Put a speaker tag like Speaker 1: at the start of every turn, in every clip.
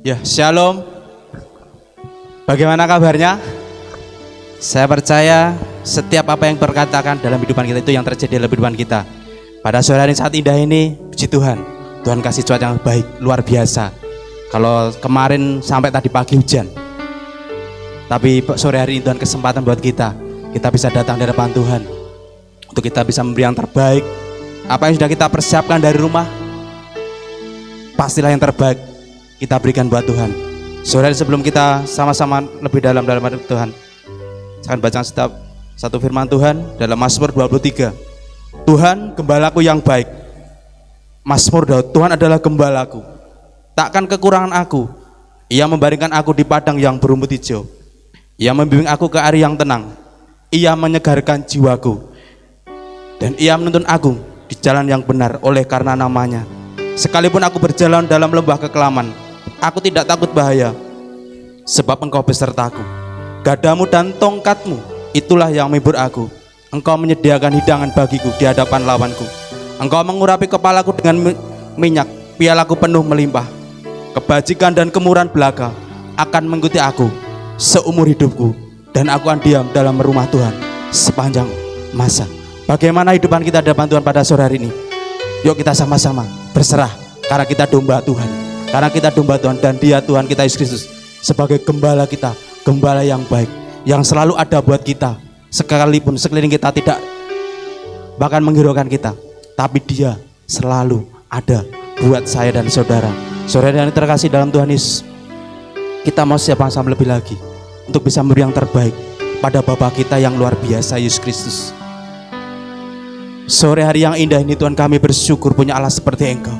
Speaker 1: Ya, shalom. Bagaimana kabarnya? Saya percaya setiap apa yang berkatakan dalam kehidupan kita itu yang terjadi dalam kehidupan kita. Pada sore hari saat indah ini, puji Tuhan, Tuhan kasih cuaca yang baik, luar biasa. Kalau kemarin sampai tadi pagi hujan, tapi sore hari ini Tuhan kesempatan buat kita bisa datang di hadapan Tuhan, untuk kita bisa memberi yang terbaik. Apa yang sudah kita persiapkan dari rumah, pastilah yang terbaik kita berikan buat Tuhan. Sore hari sebelum kita sama-sama lebih dalam hadapan Tuhan, saya akan baca satu firman Tuhan dalam Mazmur 23. Tuhan gembalaku yang baik. Mazmur Daud, Tuhan adalah gembalaku, takkan kekurangan aku. Ia membaringkan aku di padang yang berumput hijau. Ia membimbing aku ke air yang tenang. Ia menyegarkan jiwaku, dan Ia menuntun aku di jalan yang benar oleh karena namanya. Sekalipun aku berjalan dalam lembah kekelaman, aku tidak takut bahaya, sebab Engkau besertaku. Gadamu dan tongkatmu, itulah yang menghibur aku. Engkau menyediakan hidangan bagiku di hadapan lawanku. Engkau mengurapi kepalaku dengan minyak, pialaku penuh melimpah. Kebajikan dan kemurahan belaka akan mengikuti aku seumur hidupku, dan aku akan diam dalam rumah Tuhan sepanjang masa. Bagaimana hidupan kita di hadapan Tuhan pada sore hari ini? Yuk kita sama-sama berserah, karena kita domba Tuhan. Karena kita domba Tuhan, dan Dia Tuhan kita Yesus Kristus sebagai gembala kita, gembala yang baik, yang selalu ada buat kita. Sekalipun sekeliling kita tidak bahkan menghiraukan kita, tapi Dia selalu ada buat saya dan saudara. Saudara yang terkasih dalam Tuhan Yesus, kita mau siapa sama lebih lagi untuk bisa memberi yang terbaik pada Bapa kita yang luar biasa, Yesus Kristus. Sore hari yang indah ini Tuhan, kami bersyukur punya Allah seperti Engkau,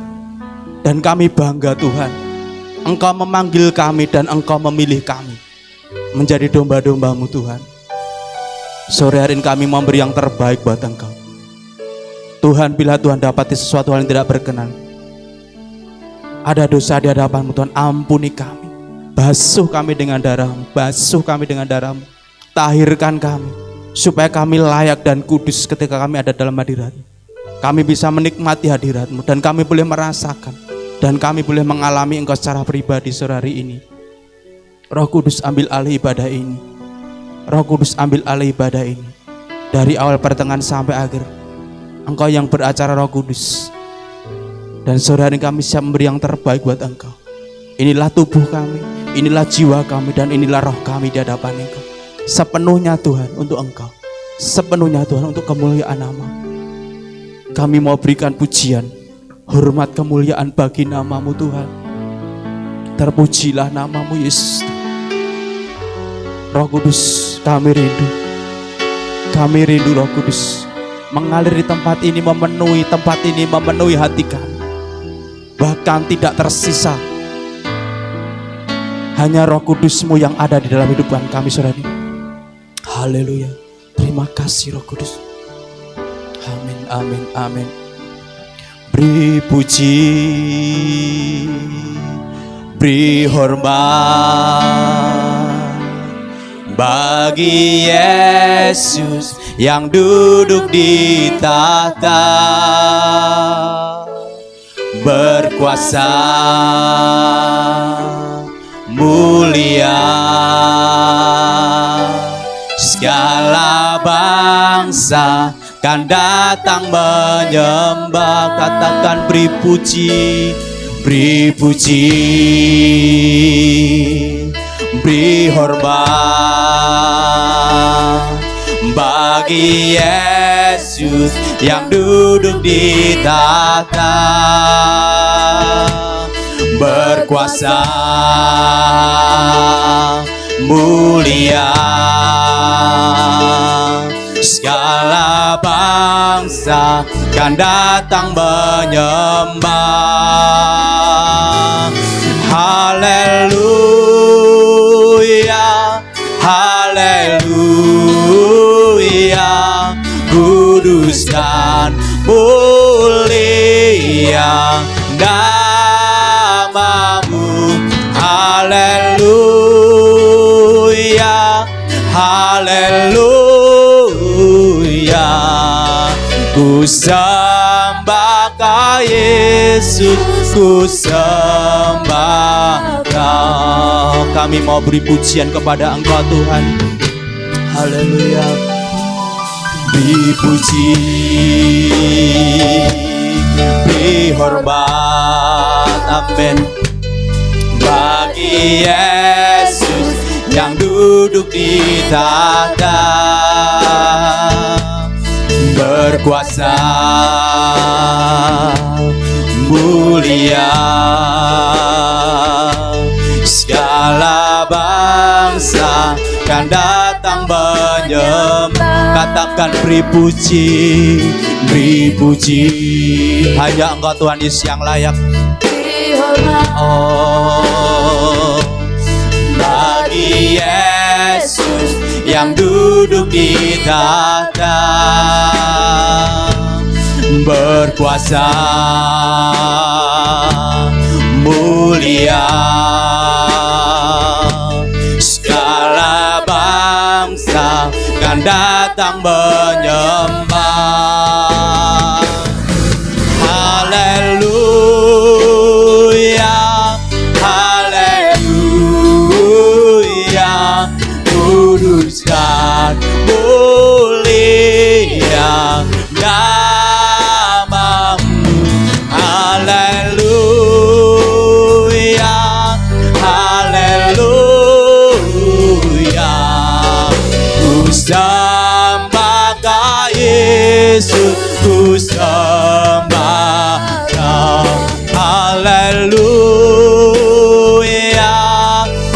Speaker 1: dan kami bangga Tuhan, Engkau memanggil kami dan Engkau memilih kami menjadi domba-domba-Mu Tuhan. Sore hari ini kami memberi yang terbaik buat Engkau Tuhan. Bila Tuhan dapati sesuatu hal yang tidak berkenan, ada dosa di hadapan-Mu Tuhan, ampuni kami. Basuh kami dengan darah-Mu, basuh kami dengan darah-Mu, tahirkan kami supaya kami layak dan kudus ketika kami ada dalam hadirat-Mu. Kami bisa menikmati hadirat-Mu, dan kami boleh merasakan, dan kami boleh mengalami Engkau secara pribadi sore hari ini. Roh Kudus ambil alih ibadah ini. Roh Kudus ambil alih ibadah ini, dari awal pertengahan sampai akhir. Engkau yang beracara, Roh Kudus. Dan sore hari kami siap memberi yang terbaik buat Engkau. Inilah tubuh kami, inilah jiwa kami, dan inilah roh kami di hadapan Engkau. Sepenuhnya Tuhan untuk Engkau, sepenuhnya Tuhan untuk kemuliaan nama. Kami mau berikan pujian, hormat, kemuliaan bagi nama-Mu Tuhan. Terpujilah nama-Mu Yesus. Roh Kudus, kami rindu Roh Kudus mengalir di tempat ini, memenuhi tempat ini, memenuhi hati kami. Bahkan tidak tersisa, hanya Roh Kudus-Mu yang ada di dalam hidup kami sore ini. Haleluya. Terima kasih Roh Kudus. Amin, amin, amin. Beri puji, beri hormat bagi Yesus yang duduk di tahta, berkuasa mulia. Segala bangsa kan datang menyembah. Katakan beri puji, beri puji, beri hormat bagi Yesus yang duduk di tahta, berkuasa mulia. Segala bangsa kan datang menyembah. Haleluya, haleluya, kudus dan mulia nama-Mu. Haleluya, haleluya, ku sembah Kau Yesus, ku sembah Kau. Kami mau beri pujian kepada Engkau Tuhan. Haleluya. Dipuji, dihormat, amin, bagi Yesus yang duduk di tahta, berkuasa, mulia, segala bangsa kan datang menyembah. Katakan beri puji, beri puji, hanya Engkau Tuhan Yesus yang layak. Oh, bagi Yesus yang duduk di tahta, berkuasa, mulia, segala bangsa kan datang menyembah. Haleluya, haleluya, kudus dan mulia namamu. Haleluya, haleluya, ku sembah Kau Yesus, ku sembah Kau. Haleluya,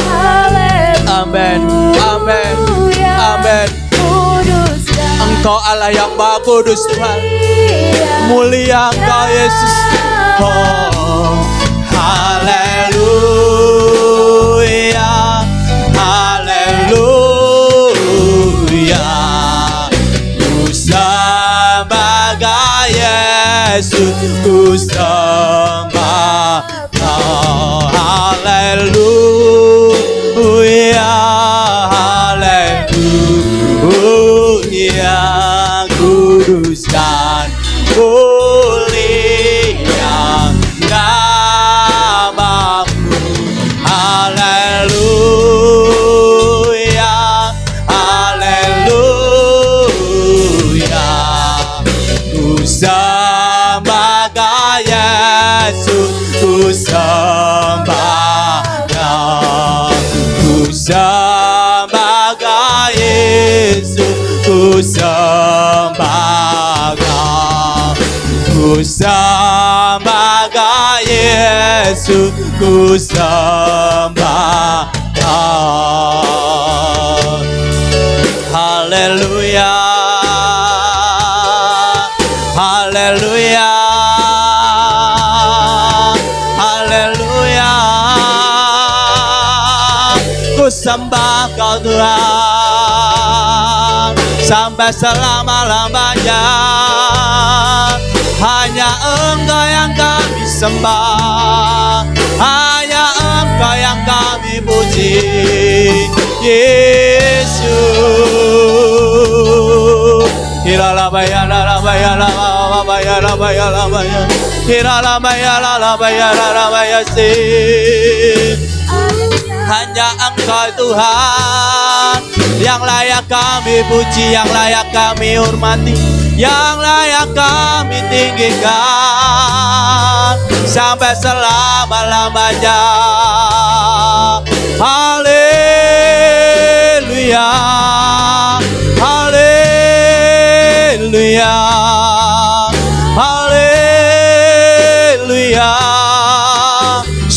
Speaker 1: amin, amin, amin. Engkau Allah yang Maha Kudus Tuhan, mulia Engkau Yesus. Oh, haleluya, haleluya, ku sembah Kau Yesus, ku sembah Kau. Haleluya, haleluya, kudus dan mulia namamu. Haleluya, haleluya, ku sembah Kau Yesus, ku sembah Kau, ku sembah Kau Yesus, ku sembah Kau, ku sembah Kau Yesus, ku sembah Kau. Haleluya, haleluya, haleluya, ku sembah Kau Tuhan sampai selama-lamanya. Hanya Engkau yang kami sembah, hanya Engkau yang kami puji, Yesus. Hiralabaya lalabaya lalabaya lalabaya lalabaya, hiralabaya lalabaya lalabaya sih. Hanya Engkau Tuhan yang layak kami puji, yang layak kami hormati, yang layak kami tinggikan sampai selama-lamanya. Haleluya, haleluya, haleluya.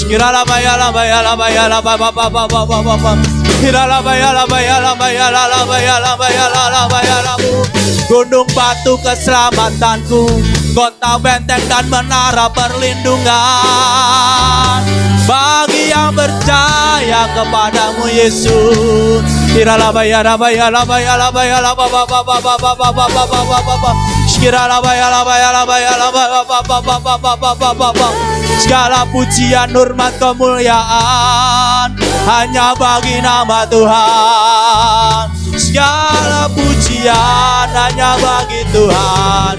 Speaker 1: Kiralabaya labaya labaya labaya labaya labaya, kiralabaya labaya labaya labaya labaya labaya labu. Gunung batu keselamatanku, kota benteng dan menara perlindungan bagi yang percaya kepadamu Yesus. Kiralabaya labaya labaya labaya labaya labaya, kiralabaya labaya labaya labaya. Segala pujian, hormat, kemuliaan hanya bagi nama Tuhan. Segala pujian hanya bagi Tuhan.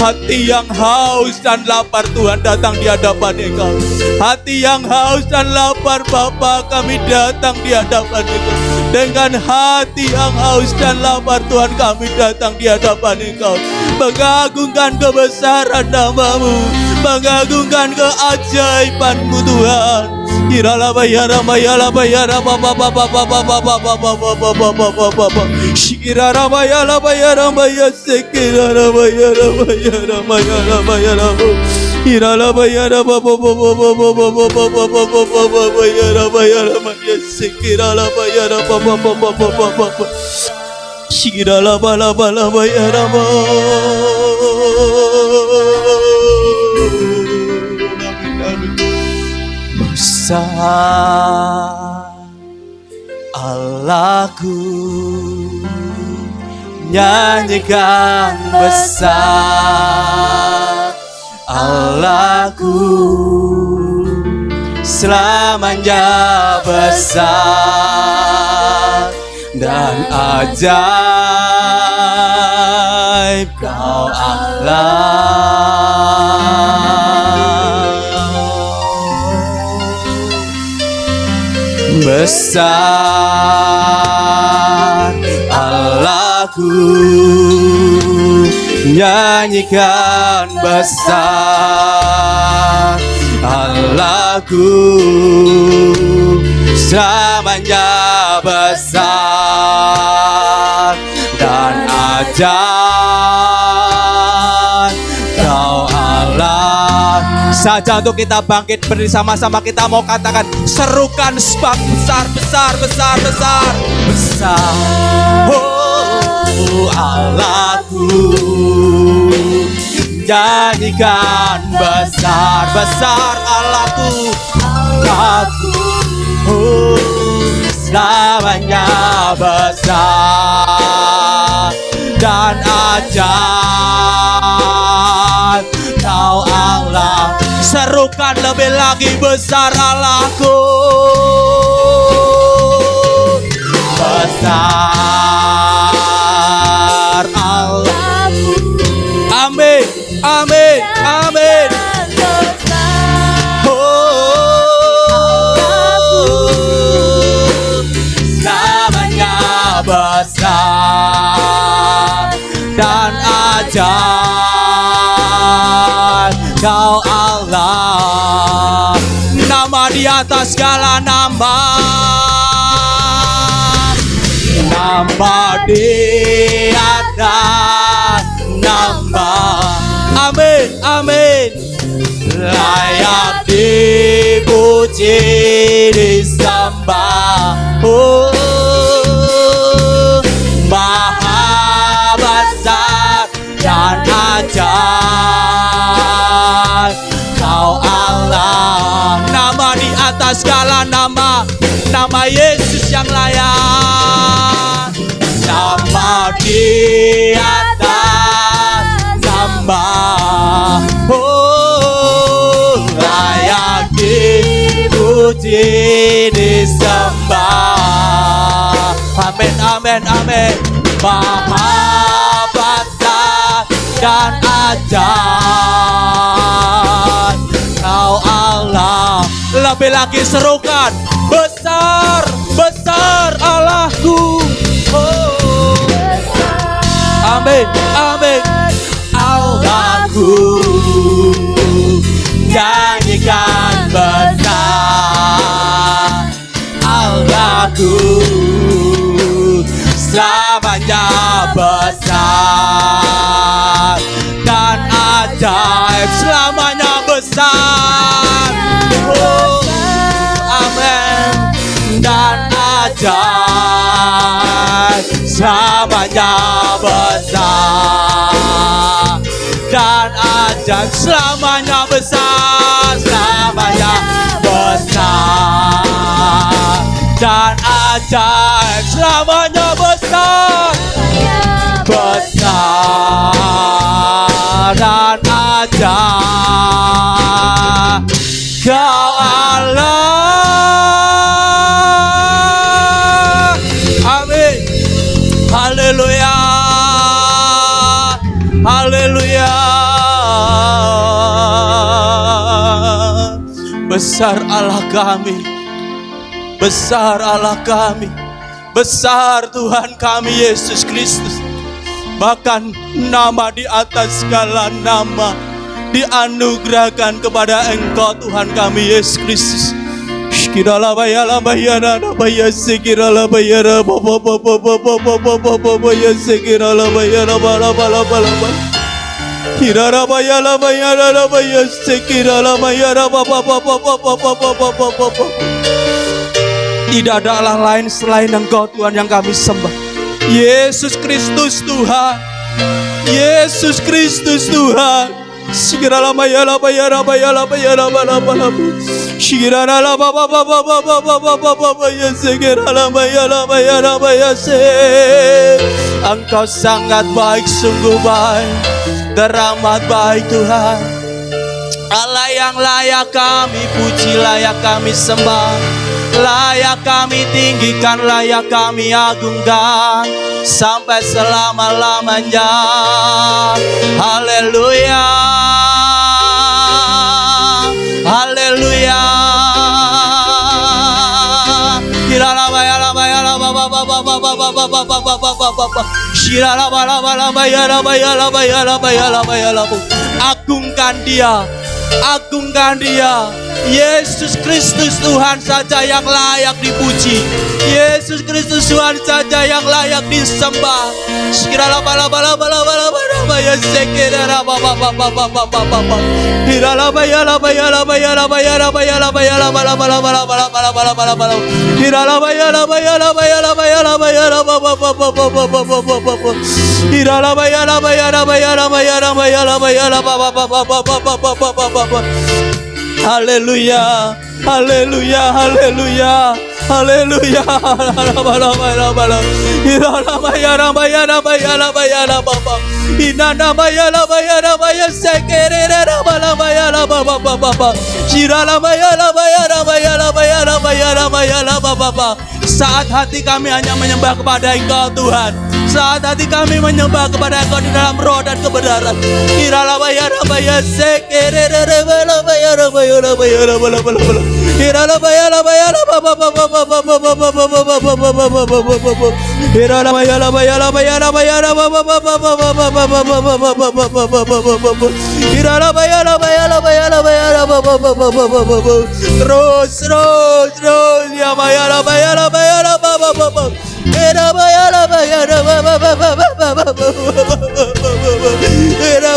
Speaker 1: Hati yang haus dan lapar Tuhan datang di hadapan Engkau. Hati yang haus dan lapar Bapa, kami datang di hadapan Engkau. Dengan hati yang haus dan lapar Tuhan, kami datang di hadapan Engkau, mengagungkan kebesaran nama-Mu, mengagungkan keajaiban-Mu Tuhan. Besar Allahku, nyanyikan besar Allahku, selamanya besar dan ajaib Kau Allah. Besar Allahku, nyanyikan besar Allahku, selamanya besar dan ajaib Kau Allah. Saja untuk kita bangkit bersama-sama, kita mau katakan, serukan sebab besar, besar, besar, besar, besar. Oh Allahku, nyanyikan besar, besar Allahku, Allahku, oh selamanya besar dan ajaib Kau Allah. Serukan lebih lagi, besar Allahku, besar Allahku. Amin, amin, amin. Oh, selamanya besar dan ajaib Kau Allah. Nama di atas segala nama, nama di atas nama. Amin, amin. Layak dipuji, disembah. Oh, Maha besar dan ajaib Kau Allah. Nama di atas segala nama, nama Yesus yang layak. Nama di atas nama, oh layak dipuji, disembah. Amin, amin, amin. Maha besar dan ajaib Kau Allah. Lebih lagi serukan, besar, besar Allahku. Oh. Amin, amin. Allahku, nyanyikan besar Allahku, selamanya besar dan ajaib, selamanya besar. Oh, amin. Dan ajaib, selamanya besar dan ajaib, selamanya besar, selamanya besar dan ajaib, selamanya besar, besar dan ajaib Kau Allah. Besar Allah kami, besar Allah kami, besar Tuhan kami Yesus Kristus. Bahkan nama di atas segala nama dianugerahkan kepada Engkau Tuhan kami Yesus Kristus. Kirala bayala bayana baya sekirala bayara baba baba baba baba baba ya sekirala bayara bala bala bala bala. Kirala bayala bayana baya sekirala bayara baba baba baba baba baba. Tidak ada Allah lain selain Engkau Tuhan yang kami sembah. Yesus Kristus Tuhan, Yesus Kristus Tuhan. Sikirala bayala bayara bayala bayala bala bala. Shikirala la ba ba ba ba ba ba ba ba ba ba ba ya sekirala bayala bayala baya se. Engkau sangat baik, sungguh baik, teramat baik Tuhan. Allah yang layak kami puji, layak kami sembah, layak kami tinggikan, layak kami agungkan sampai selama-lamanya. Haleluya, haleluya. Kirala bayala bayala baba baba baba baba baba baba baba. Shirala bala bala bayala bayala bayala bayala bayala. Agungkan Dia, agungkan Dia. Yesus Kristus Tuhan saja yang layak dipuji. Yesus Kristus Tuhan saja yang layak disembah. Sekiranya bala bala bala bala bala baya sekiranya baba baba baba baba. Kirala bayala bayala bayala bayala bayala bayala bala bala bala bala bala bala bala bala. Kirala bayala bayala bayala bayala bayala baba baba baba baba baba. Kirala bayala bayala bayala bayala bayala bayala baba baba baba baba baba. Haleluya, haleluya, haleluya, haleluya. Bala bala bala. Irala bayara bayara bayara bayara baba. Inana bayara bayara bayara sekerera bala bayara baba baba. Shirala bayara bayara bayara bayara bayara bayara baba. Saat hati kami hanya menyembah kepada Engkau Tuhan, saat hati kami menyembah kepada Engkau di dalam roh dan kebenaran. Kirala bayara bayara sekerera bala bayara bayara bayara bala bala bala. Kirala bayara bayara baba baba baba baba baba baba baba baba. Kirala bayara bayara bayara bayara baba baba baba baba baba baba baba. Kirala bayara bayara bayara bayara baba baba baba baba. Terus terus terus ya bayara bayara bayara baba baba. Kirala bayara bayara baba baba baba baba. Kirala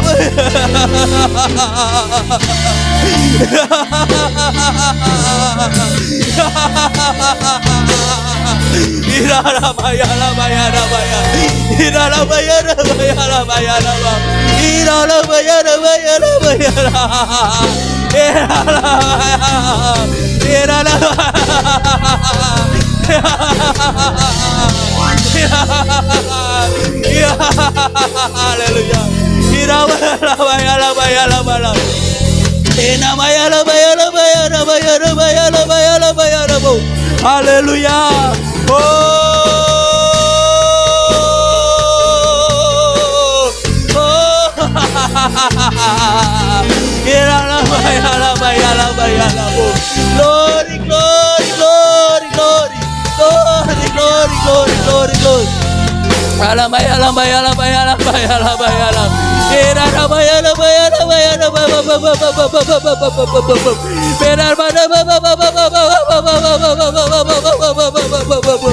Speaker 1: Irala bayala bayala bayala. Irala bayala bayala bayala. Irala bayala bayala bayala. Irala. Haleluya. Irala bayala bayala bayala. Ena bayala bayala bayala bayala bayala bayala bayala. Haleluya. Oh, oh, Irala bayala bayala bayala. Glory, glory, glory, glory, glory, glory, glory, glory, glory. Bayala bayala bayala bayala bayala bayala. Irala bayala bayala bayala bayala bayala. Benar pada baba baba baba baba.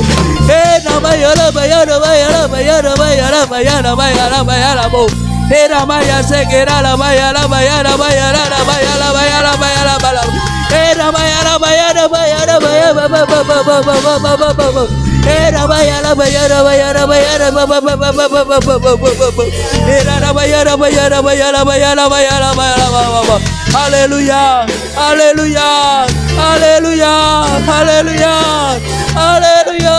Speaker 1: Bayala bayala bayala bayala bayala bayala bayala bayala bo. Era maya segera la bayala bayala bayala bayala bayala bayala bayala. Era bayala bayala bayala bayala baba. Era bayala bayala bayala bayala baba. Era bayala bayala bayala bayala bayala bayala. Haleluya, haleluya, haleluya, haleluya, haleluya.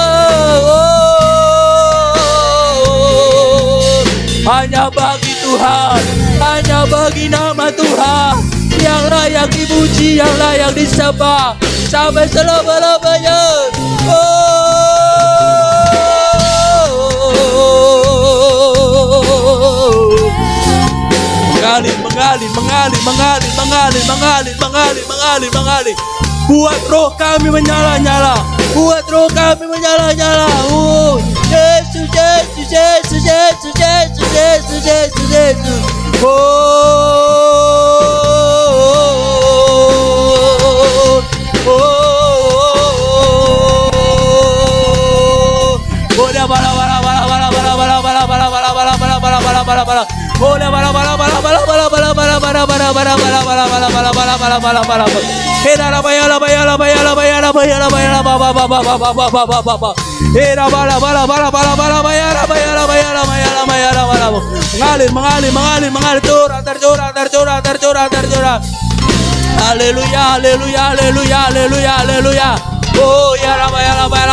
Speaker 1: Hanya bagi Tuhan, hanya bagi nama Tuhan yang layak dipuji, yang layak disembah sampai selama-lamanya. Mengalir, mengalir,
Speaker 2: mengalir. Buat roh kami menyala-nyala. Buat roh kami menyala-nyala. Yesus, Yesus, Yesus, Yesus, Yesus, Yesus, Yesus, Yesus. Mengalir, tercurah. Haleluya, haleluya, haleluya, haleluya, haleluya. Oh ya la bala.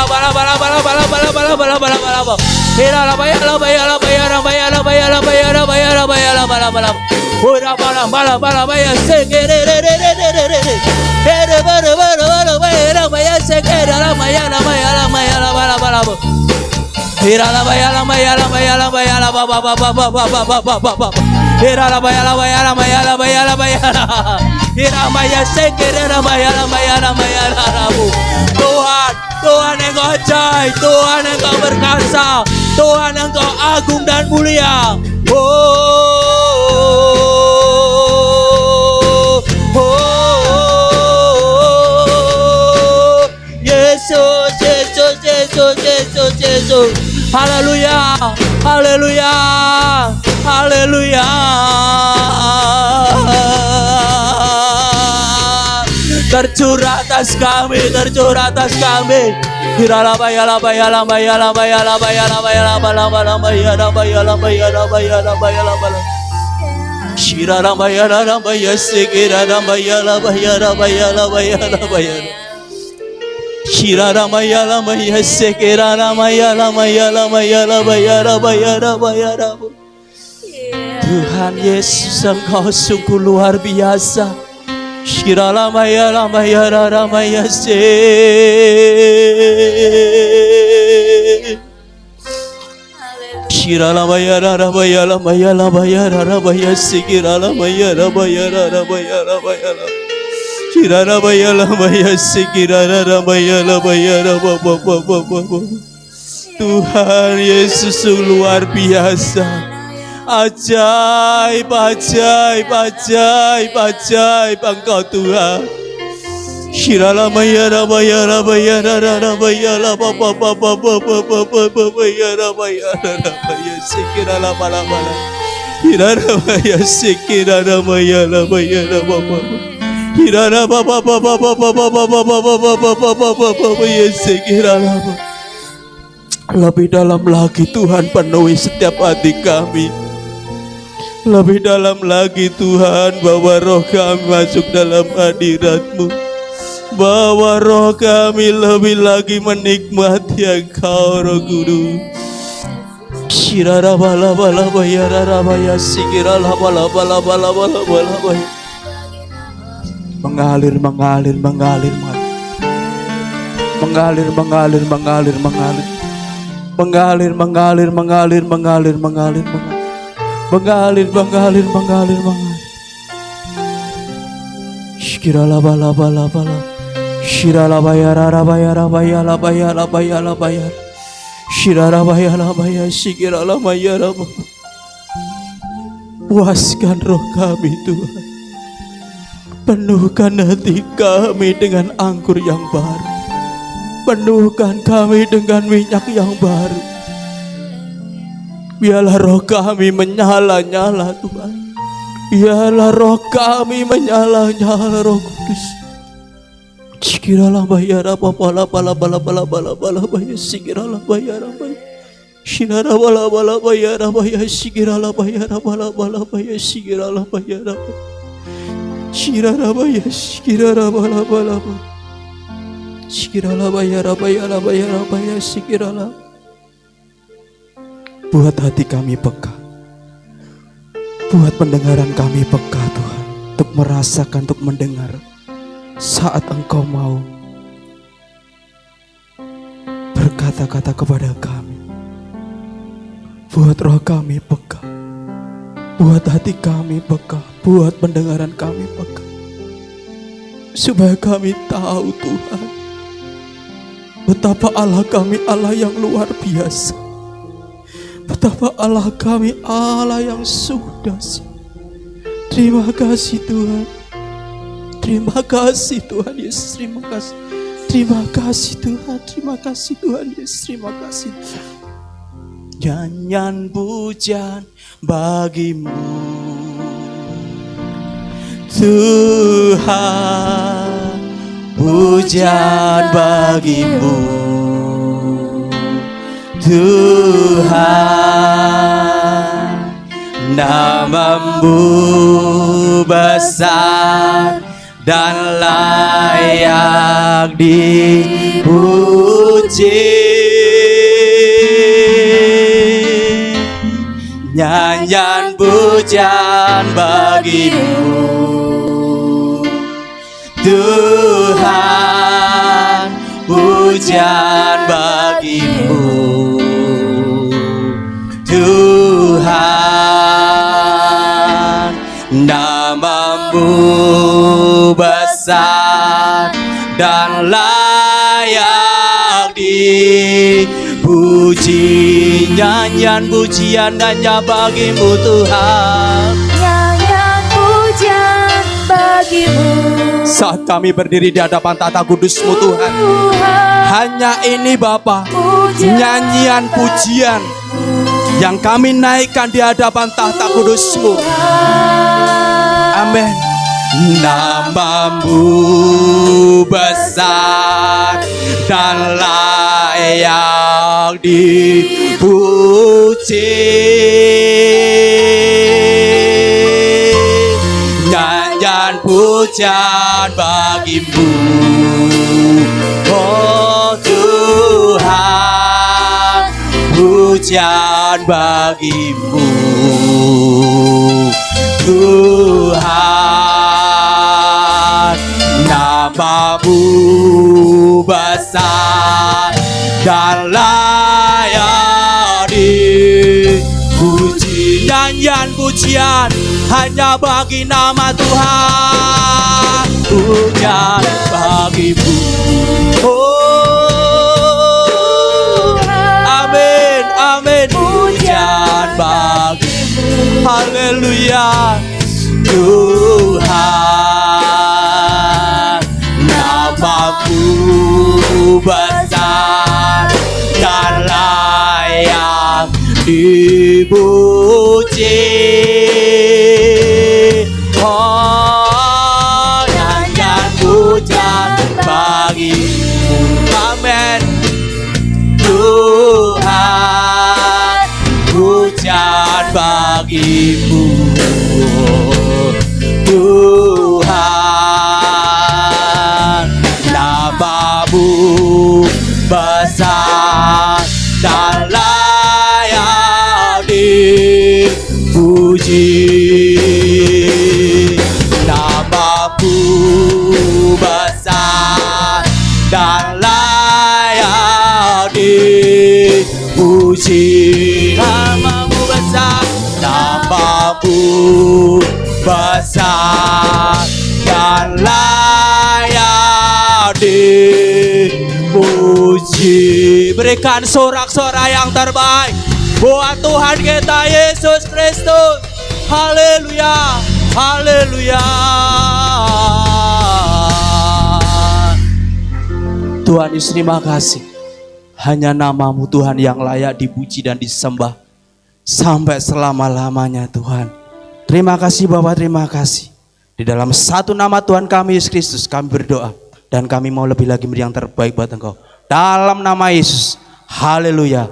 Speaker 2: Tuhan Engkau ajaib, Tuhan Engkau berkuasa, Tuhan Engkau agung dan mulia. Yesus, Yesus, Yesus, Yesus, Yesus. Haleluya, haleluya, haleluya. Tercurah atas kami. Tuhan Yesus, Engkau sungguh luar biasa. Tuhan Yesus luar biasa. Ajaib Engkau Tuhan. Lebih dalam lagi Tuhan, penuhi setiap hati kami. Lebih dalam lagi Tuhan, bawa roh kami masuk dalam hadirat-Mu. Bawa roh kami lebih lagi menikmati Engkau, Roh Kudus. Mengalir. Shikirala bala. Shirala bayara. Shirala bayara. Shikirala bayara. Puaskan roh kami Tuhan. Penuhkan hati kami dengan anggur yang baru. Penuhkan kami dengan minyak yang baru. Biarlah roh kami menyala-nyala Tuhan. Biarlah roh kami menyala-nyala, Roh Kudus. Sikiralah bayara bala bayar sikiralah bayara bayar. Shirara bala bayara bayar sikiralah bayara bala bayar sikiralah bayara. Shirara bayar sikirara bala bayar. Sikiralah bayara bayar sikiralah. Buat hati kami peka, buat pendengaran kami peka Tuhan, untuk merasakan, untuk mendengar saat Engkau mau berkata-kata kepada kami. Buat roh kami peka, buat hati kami peka, buat pendengaran kami peka, supaya kami tahu Tuhan, betapa Allah kami Allah yang luar biasa, betapa Allah kami Allah yang sudah. Terima kasih Tuhan, terima kasih Tuhan Yesus, terima kasih, terima kasih Tuhan, terima kasih Tuhan Yesus, terima kasih. Nyanyian pujian bagimu Tuhan, pujian bagimu Tuhan, namamu besar dan layak dipuji. Nyanyian pujian bagimu Tuhan, pujian bagimu Tuhan, namamu besar dan layak dipuji. Nyanyian pujian hanya bagimu Tuhan,
Speaker 3: nyanyian pujian bagimu.
Speaker 2: Saat kami berdiri di hadapan tata kudus-Mu Tuhan, hanya ini Bapa, nyanyian pujian yang kami naikkan di hadapan tahta kudus-Mu. Amin. Namamu besar dan layak dipuji. Nyanyian pujian bagimu, oh Tuhan, pujian bagimu Tuhan, namamu besar dan layak dipuji. Nyanyian pujian hanya bagi nama Tuhan, pujian bagimu, oh amin, amin, pujian bagimu, haleluya Tuhan, namamu besar dan layak dipuji. Oh, nyanyian pujian bagimu, amin Tuhan, pujian bagimu Tuhan, namamu besar dan layak dipuji. Namamu besar dan layak dipuji. Namamu besar, namamu besar dan layak dipuji. Berikan sorak-sorai yang terbaik buat Tuhan kita Yesus Kristus. Haleluya, haleluya. Tuhan Yesus, terima kasih. Hanya namamu Tuhan yang layak dipuji dan disembah sampai selama-lamanya Tuhan. Terima kasih Bapak, terima kasih. Di dalam satu nama Tuhan kami Yesus Kristus kami berdoa. Dan kami mau lebih lagi beri yang terbaik buat Engkau. Dalam nama Yesus. Haleluya.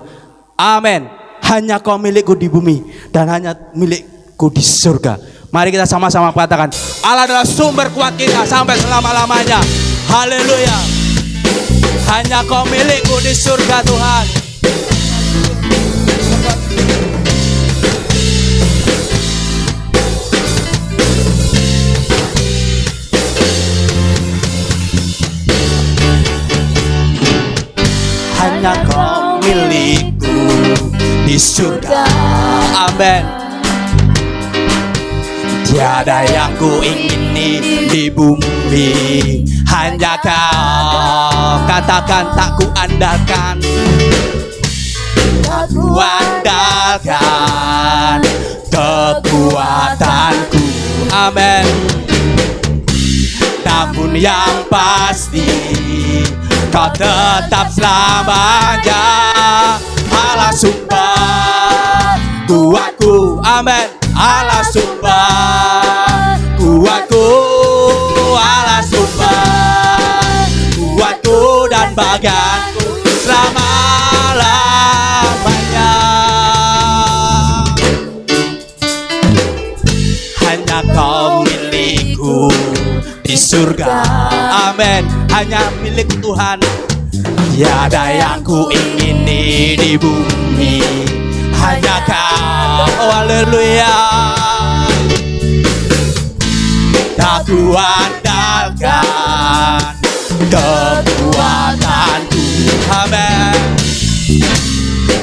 Speaker 2: Amin. Hanya Kau milikku di bumi dan hanya milikku di surga. Mari kita sama-sama katakan, Allah adalah sumber kuat kita sampai selama-lamanya. Haleluya. Hanya Kau milikku di surga Tuhan. Hanya Kau milikku di surga. Amin. Tiada yang ku ingini di bumi, hanya Kau. Katakan tak ku andalkan,
Speaker 3: Tak ku
Speaker 2: andalkan kekuatanku. Amin. Namun yang pasti Kau tetap selamanya Allah sumber kuatku. Amin. Allah sumber kuatku, Allah sumber kuatku dan bagianku selama-lamanya. Hanya Kau milikku di surga. Amin. Hanya milik Tuhan. Tiada yang ku ingini di bumi, hanya Kau. Oh, haleluya. Tak ku andalkan kekuatanku. Amin.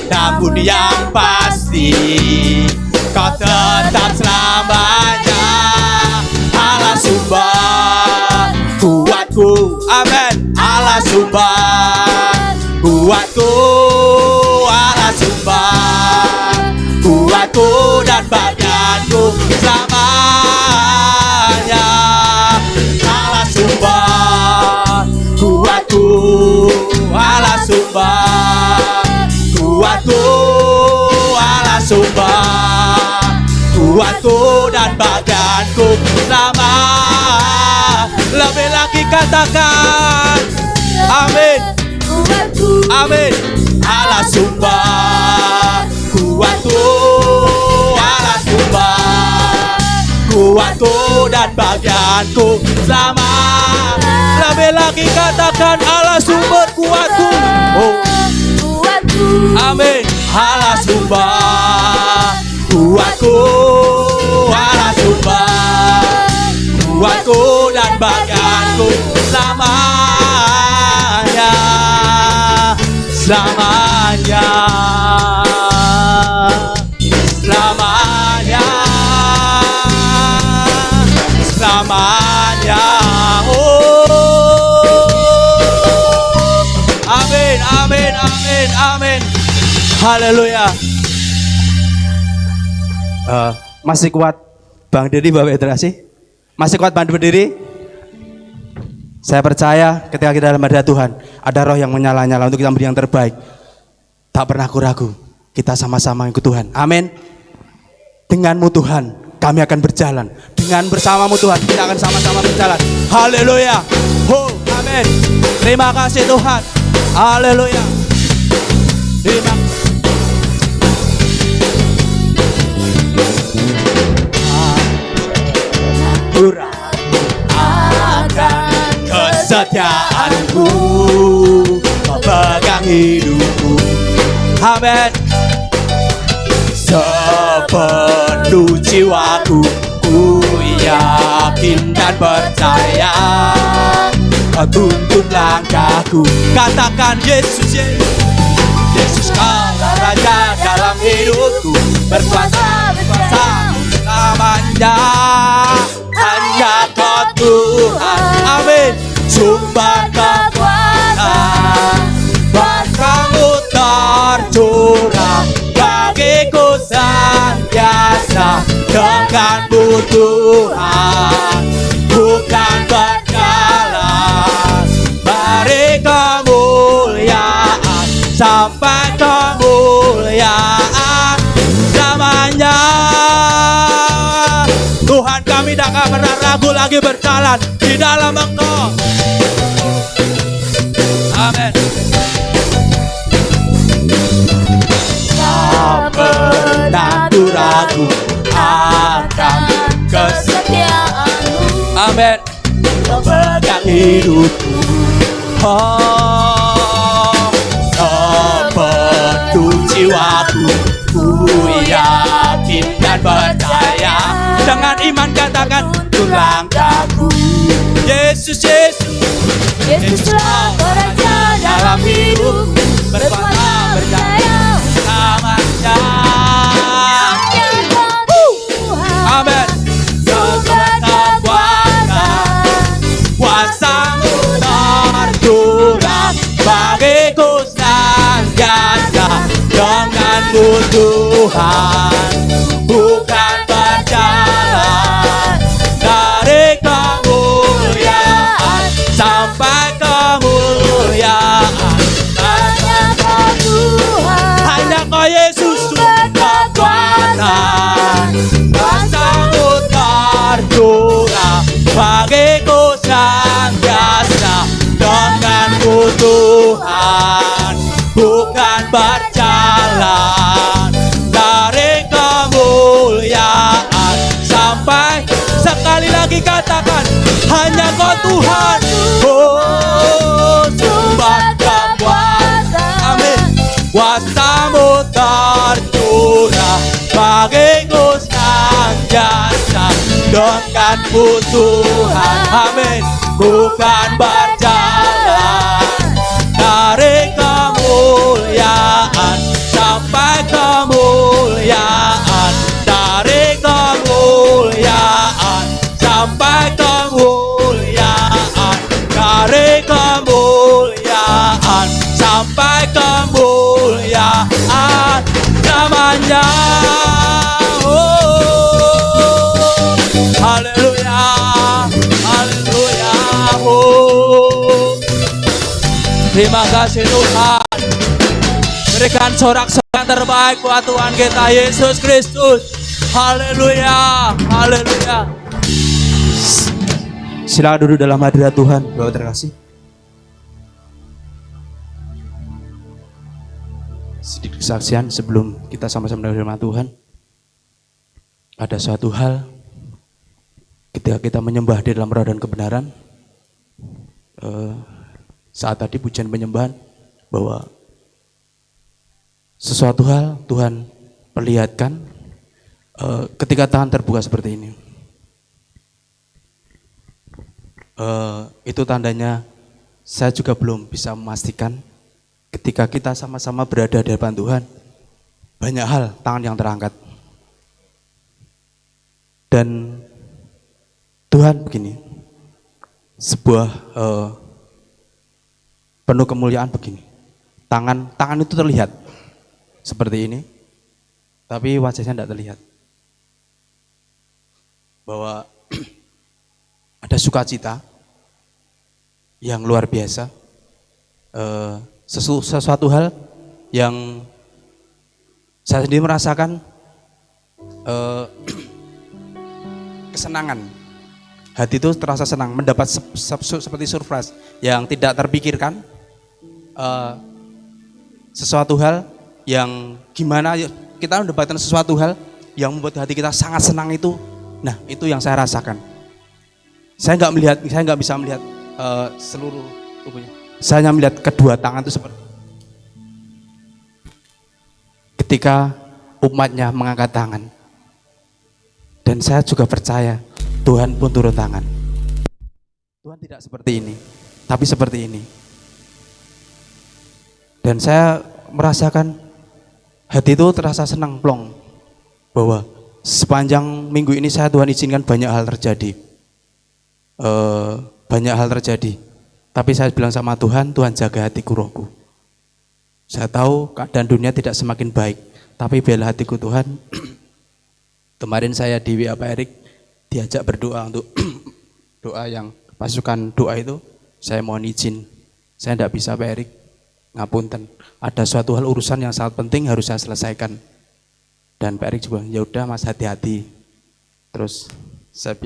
Speaker 2: Namun yang pasti Kau tetap selamanya Allah sumber kuatku. Amin. Allah sumber kuatku, Allah sumber kuatku dan bagianku selamanya. Allah sumber kuatku, Allah sumber kuatku, Allah sumber kuatku dan bagianku selama. Lebih lagi katakan amin. Amin. Allah sumber kuatku, Allah sumber kuatku dan bagianku selama. Lebih lagi katakan Allah sumber kuatku. Oh. Amin. Allah sumber kuatku, Allah sumber kuatku dan bagianku selamanya, selamanya, selamanya, selamanya. Oh, amin, amin, amin, amin. Haleluya.
Speaker 1: Masih kuat Bang Dedi, Bapak Terasi? Masih kuat Bang berdiri? Saya percaya ketika kita dalam hadirat Tuhan, ada roh yang menyala-nyala untuk kita memberi yang terbaik. Tak pernah ragu, kita sama-sama ikut Tuhan. Amin. Denganmu Tuhan, kami akan berjalan. Dengan bersamamu Tuhan, kita akan sama-sama berjalan. Haleluya. Oh, amin. Terima kasih Tuhan. Haleluya. Terima kasih.
Speaker 2: Akan kesetiaanku, Kau pegang hidupku. Amin. Sepenuh jiwaku, ku yakin dan percaya Kau tuntun langkahku. Katakan Yesus, Yesus Kau Raja dalam hidupku, berkuasa selamanya. Hanya Kau Tuhan. Amin. Sumber kekuatan, berkah-Mu tercurah bagiku senantiasa. Denganmu Tuhan, bukan berjalan, beri kemuliaan sampai kemuliaan selamanya. Tuhan, kami tak akan pernah ragu lagi berjalan di dalam Engkau. Amin. Tak pernah ku ragu akan kesetiaan-Mu. Amin. Kau pegang hidupku. Oh, sepenuh jiwaku, ku yakin dan percaya. Dengan iman katakan, tuntun langkahku. Yesus, Yesus, Yesuslah Raja dalam hidup, berkuasa berjaya selamanya. Amin. katakan hanya Kau Tuhan. Oh, sembah dan kuasa. Amin. Kuasa-Mu tercurah bagiku senantiasa denganmu Tuhan. Amin. Bukan berjalan dari kemuliaan sampai kemuliaan, dari kemuliaan sampai kemuliaan, dari kemuliaan sampai kemuliaan namanya. Oh, haleluya, haleluya. Oh, terima kasih Tuhan. Berikan sorak-sorak terbaik buat Tuhan kita Yesus Kristus. Haleluya, haleluya.
Speaker 1: Silakan duduk dalam hadirat Tuhan, Bapak terkasih. Sedikit kesaksian sebelum kita sama-sama mendengar firman Tuhan. Ada suatu hal ketika kita menyembah di dalam roh dan kebenaran. Saat tadi pujian penyembahan bahwa sesuatu hal Tuhan perlihatkan ketika tangan terbuka seperti ini. Itu tandanya saya juga belum bisa memastikan ketika kita sama-sama berada di hadapan Tuhan, banyak hal tangan yang terangkat. Dan Tuhan begini, sebuah penuh kemuliaan begini. Tangan itu terlihat seperti ini, tapi wajahnya tidak terlihat. Bahwa ada sukacita yang luar biasa, sesuatu hal yang saya sendiri merasakan kesenangan. Hati itu terasa senang, mendapat seperti surprise yang tidak terpikirkan, sesuatu hal yang gimana kita mendapatkan sesuatu hal yang membuat hati kita sangat senang itu. Nah, itu yang saya rasakan. Saya nggak bisa melihat seluruh tubuhnya. Saya hanya melihat kedua tangan itu seperti ketika umatnya mengangkat tangan. Dan saya juga percaya Tuhan pun turun tangan. Tuhan tidak seperti ini, tapi seperti ini. Dan saya merasakan hati itu terasa senang plong bahwa sepanjang minggu ini Tuhan izinkan banyak hal terjadi. Banyak hal terjadi. Tapi saya bilang sama Tuhan, Tuhan jaga hatiku, rohku. Saya tahu keadaan dunia tidak semakin baik, tapi biarlah hatiku Tuhan. Kemarin saya di WA Pak Erik diajak berdoa untuk doa yang pasukan doa itu. Saya mohon izin, saya tidak bisa Pak Erik, ngapunten. Ada suatu hal urusan yang sangat penting harus saya selesaikan. Dan Pak Erik juga, ya udah Mas, hati-hati. Terus saya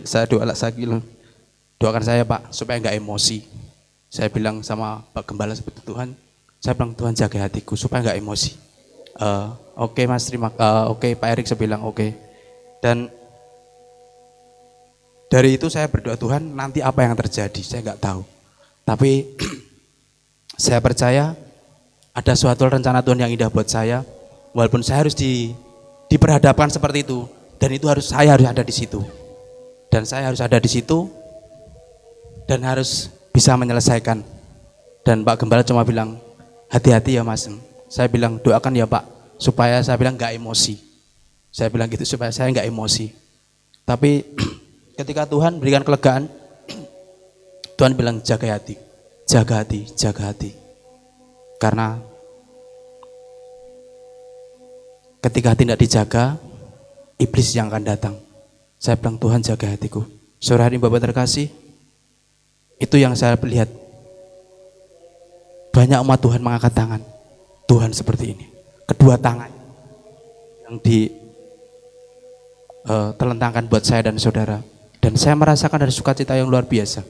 Speaker 1: bilang, doakan saya Pak supaya enggak emosi. Saya bilang sama Pak Gembala seperti Tuhan, saya bilang Tuhan jaga hatiku supaya enggak emosi. Oke Mas, oke Pak Erik, saya bilang oke. Dan dari itu saya berdoa, Tuhan nanti apa yang terjadi saya enggak tahu. Tapi saya percaya ada suatu rencana Tuhan yang indah buat saya. Walaupun saya harus diperhadapkan seperti itu, dan itu saya harus ada di situ. Dan saya harus ada di situ dan harus bisa menyelesaikan. Dan Pak Gembala cuma bilang, hati-hati ya Mas. Saya bilang, doakan ya Pak, supaya saya bilang enggak emosi. Saya bilang gitu supaya saya enggak emosi. Tapi ketika Tuhan berikan kelegaan, Tuhan bilang jaga hati, jaga hati, jaga hati. Karena ketika tidak dijaga, iblis yang akan datang. Saya bilang Tuhan jaga hatiku. Sore hari Bapak terkasih, itu yang saya lihat. Banyak umat Tuhan mengangkat tangan. Tuhan seperti ini. Kedua tangan yang telentangkan buat saya dan saudara. Dan saya merasakan ada sukacita yang luar biasa.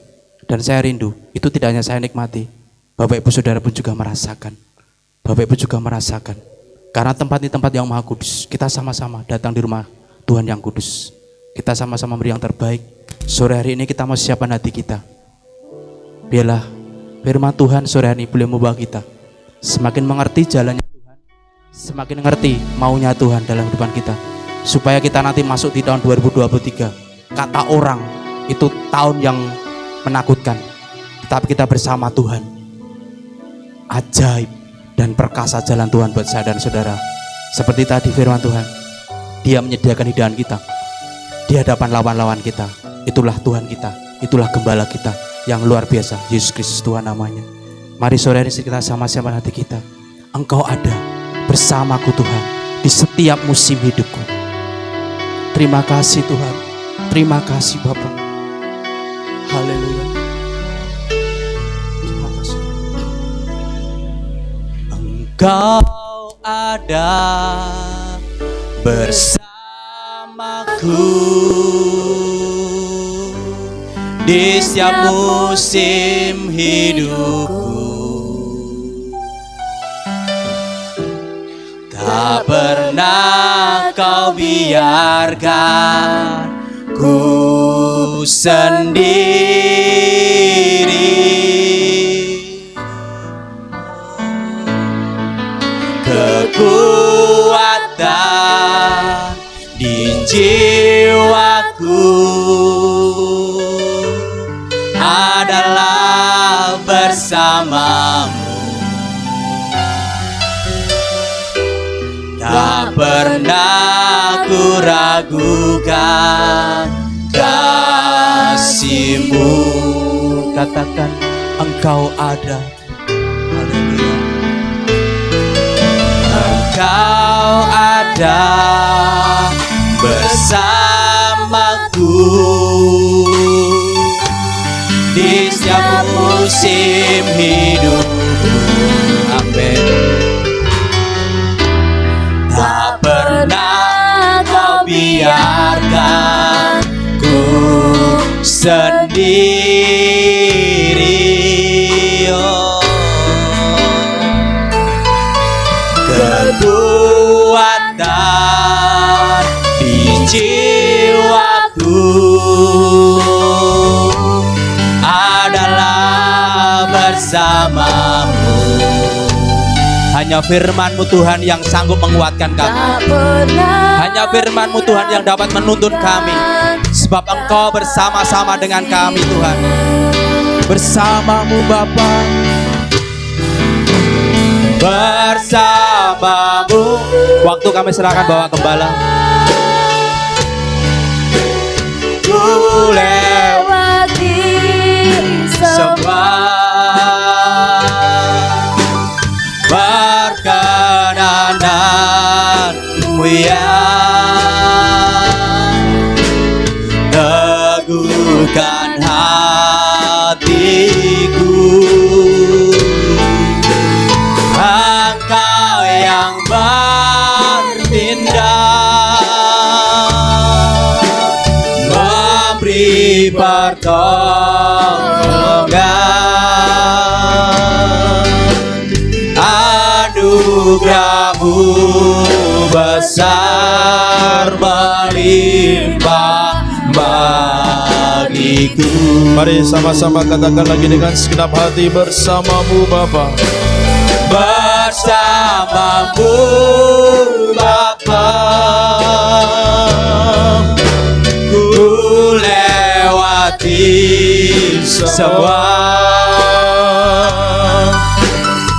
Speaker 1: Dan saya rindu, itu tidak hanya saya nikmati, Bapak Ibu Saudara pun juga merasakan. Bapak Ibu juga merasakan. Karena tempat ini tempat yang maha kudus. Kita sama-sama datang di rumah Tuhan yang kudus. Kita sama-sama beri yang terbaik. Sore hari ini kita mau siapkan hati kita. Biarlah firman Tuhan sore hari ini boleh membawa kita semakin mengerti jalannya Tuhan, semakin mengerti maunya Tuhan dalam kehidupan kita, supaya kita nanti masuk di tahun 2023. Kata orang itu tahun yang menakutkan, tetapi kita bersama Tuhan. Ajaib dan perkasa jalan Tuhan buat saya dan saudara. Seperti tadi firman Tuhan, Dia menyediakan hidangan kita di hadapan lawan-lawan kita. Itulah Tuhan kita, itulah gembala kita yang luar biasa, Yesus Kristus Tuhan namanya. Mari sore ini kita sama-sama hati kita. Engkau ada bersamaku Tuhan di setiap musim hidupku. Terima kasih Tuhan, terima kasih Bapa. Haleluya. Terima kasih. Engkau ada bersamaku di setiap musim hidupku. Tak pernah kau biarkan ku sendiri. Kekuatan di jiwaku adalah bersamamu. Tak pernah ku ragukan kasih-Mu. Katakan engkau ada. Haleluya. Engkau ada bersamaku di setiap musim hidupku. Amin. Tak pernah kau biarkan ku sendiri. Oh. Kekuatan di jiwaku adalah bersamamu. Hanya firman-Mu Tuhan yang sanggup menguatkan kami. Hanya firman-Mu Tuhan yang dapat menuntun kami. Sebab Engkau bersama-sama dengan kami Tuhan. Bersamamu Bapa, bersamamu. Waktu kami serahkan bawa gembala. Ku lewati semua perkenananmu yang teguhkan hatiku. Engkau yang bertindak, memberi pertolongan. Anugerah-Mu besar melimpah bagiku.
Speaker 2: Mari sama-sama katakan lagi dengan segenap hati, bersamamu Bapa.
Speaker 1: Bersamamu Bapa, ku lewati semua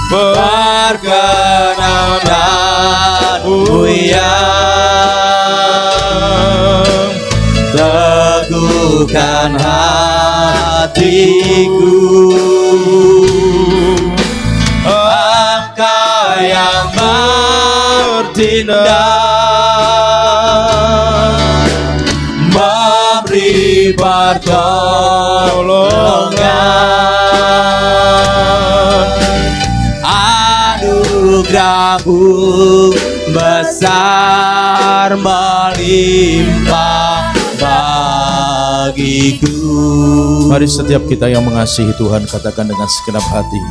Speaker 1: perkenananmu yang teguhkan hatiku. Engkau yang bertindak, memberi pertolongan. Anugerah-Mu besar melimpah bagiku.
Speaker 2: Mari setiap kita yang mengasihi Tuhan katakan dengan segenap hati,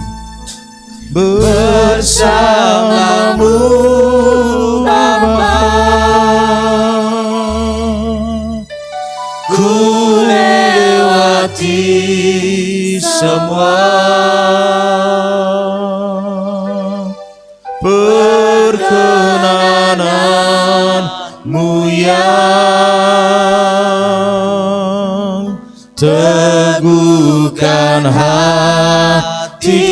Speaker 1: bersamamu Bapa, ku
Speaker 2: melewati semua perkenananmu yang teguhkan hatiku.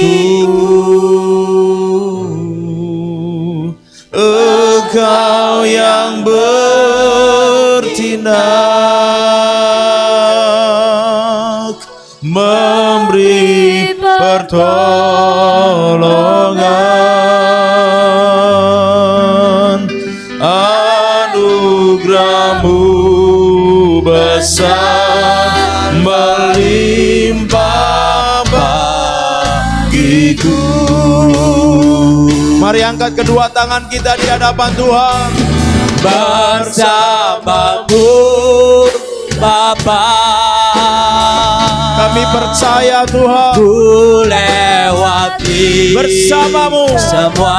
Speaker 2: Engkau yang bertindak memberi pertolongan, anugerahmu besar melimpah bagiku.
Speaker 1: Mari angkat kedua tangan kita di hadapan Tuhan.
Speaker 2: Bersamamu Bapa,
Speaker 1: Kami percaya Tuhan,
Speaker 2: ku lewati
Speaker 1: bersamamu
Speaker 2: semua.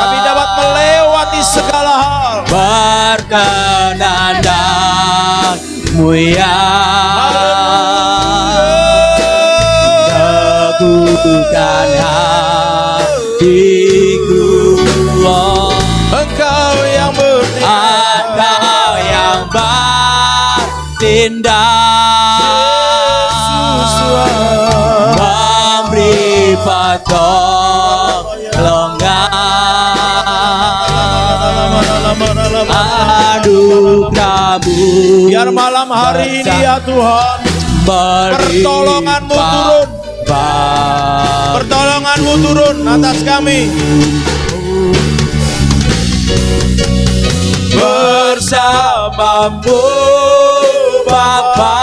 Speaker 1: kami dapat melewati segala hal.
Speaker 2: Perkenananmu yang teguhkan hatiku.
Speaker 1: Engkau yang
Speaker 2: Engkau yang bertindak memberi pertolongan, anugerahmu
Speaker 1: biar malam hari ini ya Tuhan, pertolonganmu turun, pertolonganmu turun atas kami.
Speaker 2: Bersamamu Bapa,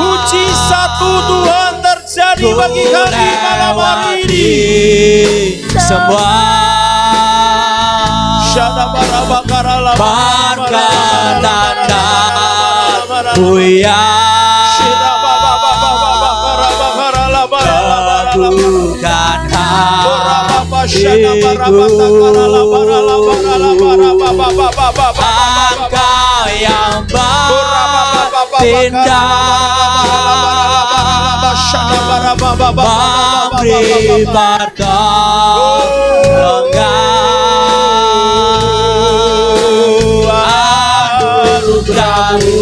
Speaker 1: Mujizat Tuhan terjadi bagi kami malam hari ini.
Speaker 2: Semua perkenananmu yang teguhkan hatiku. Engkau yang bertindak memberi pertolongan, anugerahmu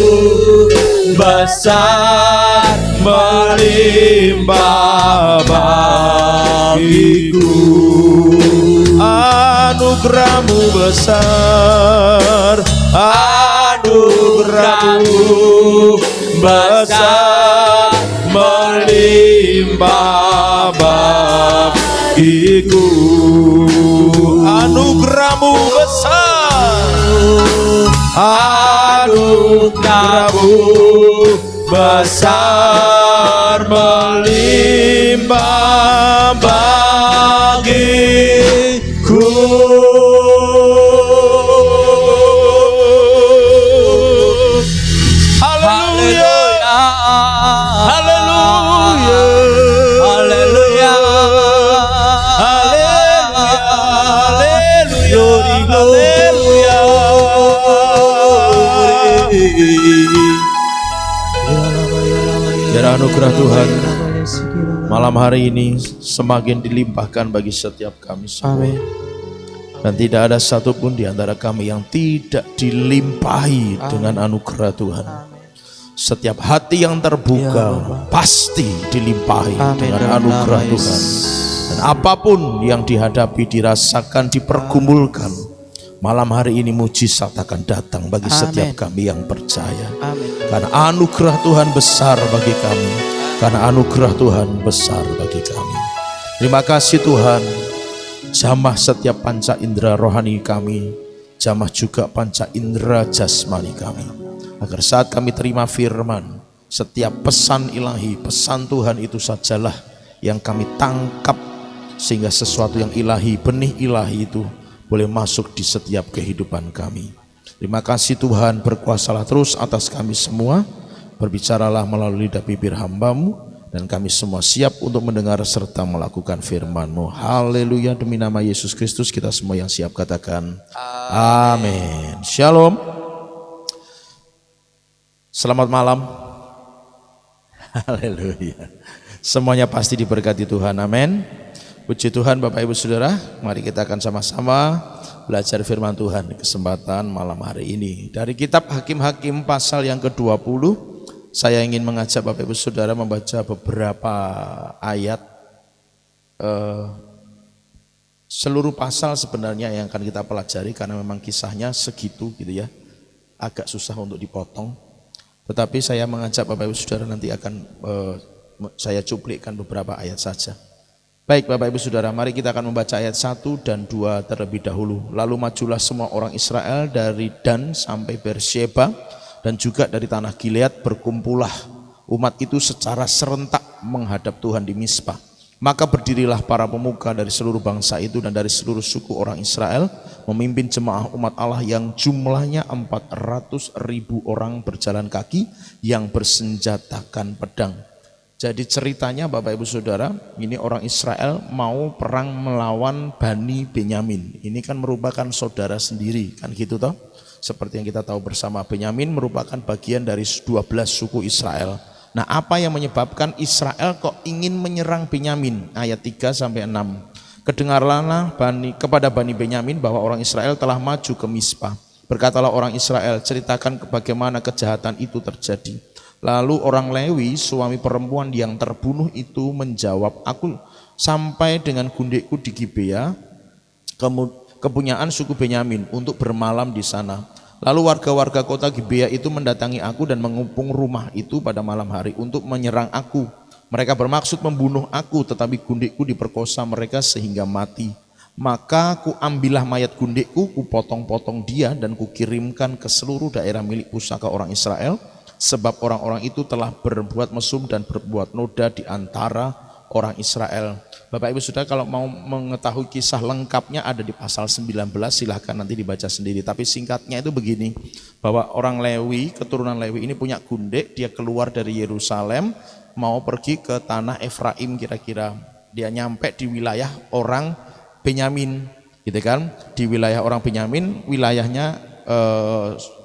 Speaker 2: besar melimpah bagiku.
Speaker 1: Anugerahmu besar,
Speaker 2: anugerahmu besar melimpah bagiku.
Speaker 1: anugerahmu besar,
Speaker 2: anugerahmu besar melimpah bagiku.
Speaker 1: haleluya, haleluya,
Speaker 2: Haleluya,
Speaker 1: haleluya,
Speaker 2: biar anugerah Tuhan malam hari ini semakin dilimpahkan bagi setiap kami semua.
Speaker 1: Amin.
Speaker 2: Dan tidak ada satupun di antara kami yang tidak dilimpahi dengan anugerah Tuhan. Setiap hati yang terbuka pasti dilimpahi dengan anugerah Tuhan. Dan apapun yang dihadapi, dirasakan, dipergumulkan, malam hari ini mujizat akan datang bagi setiap kami yang percaya. Karena anugerah Tuhan besar bagi kami. Karena anugerah Tuhan besar bagi kami. Terima kasih Tuhan. Jamah setiap panca indera rohani kami, jamah juga panca indera jasmani kami, agar saat kami terima firman, setiap pesan ilahi, pesan Tuhan itu sajalah yang kami tangkap, sehingga sesuatu yang ilahi, benih ilahi itu boleh masuk di setiap kehidupan kami. Terima kasih Tuhan, berkuasalah terus atas kami semua, berbicaralah melalui lidah bibir hamba-Mu, dan kami semua siap untuk mendengar serta melakukan firman-Mu. Haleluya, demi nama Yesus Kristus kita semua yang siap katakan amin. Shalom. Selamat malam.
Speaker 4: Haleluya. Semuanya pasti diberkati Tuhan, amin. Puji Tuhan Bapak Ibu Saudara, mari kita akan sama-sama belajar firman Tuhan di kesempatan malam hari ini. Dari kitab Hakim-Hakim pasal yang ke-20, saya ingin mengajak Bapak Ibu Saudara membaca beberapa ayat. Seluruh pasal sebenarnya yang akan kita pelajari karena memang kisahnya segitu gitu ya. Agak susah untuk dipotong. Tetapi saya mengajak Bapak Ibu Saudara nanti akan saya cuplikkan beberapa ayat saja. Baik Bapak Ibu Saudara, mari kita akan membaca ayat 1 dan 2 terlebih dahulu. Lalu majulah semua orang Israel dari Dan sampai Beersheba dan juga dari tanah Gilead, berkumpullah umat itu secara serentak menghadap Tuhan di Mizpah. Maka berdirilah para pemuka dari seluruh bangsa itu dan dari seluruh suku orang Israel memimpin jemaah umat Allah yang jumlahnya 400.000 orang berjalan kaki yang bersenjatakan pedang. Jadi ceritanya Bapak Ibu Saudara, ini orang Israel mau perang melawan Bani Benyamin. Ini kan merupakan saudara sendiri, kan gitu toh? Seperti yang kita tahu bersama, Benyamin merupakan bagian dari 12 suku Israel. Nah, apa yang menyebabkan Israel kok ingin menyerang Benyamin? Ayat 3 sampai 6. Kedengarlah kepada Bani Benyamin bahwa orang Israel telah maju ke Mizpah. Berkatalah orang Israel, ceritakan bagaimana kejahatan itu terjadi. Lalu orang Lewi, suami perempuan yang terbunuh itu menjawab, aku sampai dengan gundikku di Gibea, kepunyaan suku Benyamin, untuk bermalam di sana. Lalu warga-warga kota Gibea itu mendatangi aku dan mengepung rumah itu pada malam hari untuk menyerang aku. Mereka bermaksud membunuh aku, tetapi gundikku diperkosa mereka sehingga mati. Maka ku ambillah mayat gundikku, ku potong-potong dia dan ku kirimkan ke seluruh daerah milik pusaka orang Israel, sebab orang-orang itu telah berbuat mesum dan berbuat noda di antara orang Israel. Bapak Ibu Saudara, kalau mau mengetahui kisah lengkapnya ada di pasal 19, silahkan nanti dibaca sendiri. Tapi singkatnya itu begini, bahwa orang Lewi, keturunan Lewi ini punya gundik, dia keluar dari Yerusalem mau pergi ke tanah Efraim kira-kira. Dia nyampe di wilayah orang Benyamin, gitu kan? Di wilayah orang Benyamin, wilayahnya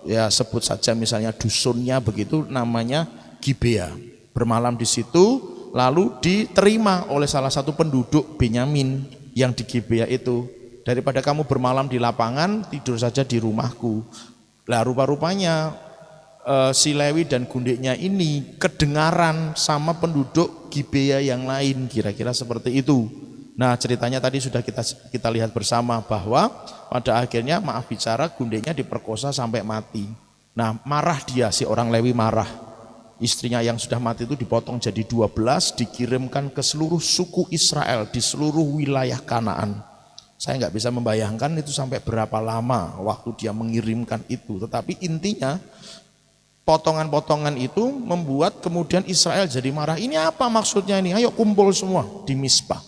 Speaker 4: ya sebut saja misalnya dusunnya begitu, namanya Gibea. Bermalam di situ. Lalu diterima oleh salah satu penduduk Benyamin yang di Gibea itu. Daripada kamu bermalam di lapangan, tidur saja di rumahku. Lah rupa-rupanya si Lewi dan gundiknya ini kedengaran sama penduduk Gibea yang lain, kira-kira seperti itu. Nah ceritanya tadi sudah kita lihat bersama bahwa pada akhirnya maaf bicara gundiknya diperkosa sampai mati. Nah marah dia, si orang Lewi marah. Istrinya yang sudah mati itu dipotong jadi 12, dikirimkan ke seluruh suku Israel di seluruh wilayah Kanaan. Saya nggak bisa membayangkan itu sampai berapa lama waktu dia mengirimkan itu. Tetapi intinya potongan-potongan itu membuat kemudian Israel jadi marah. Ini apa maksudnya ini? Ayo kumpul semua di Mizpah,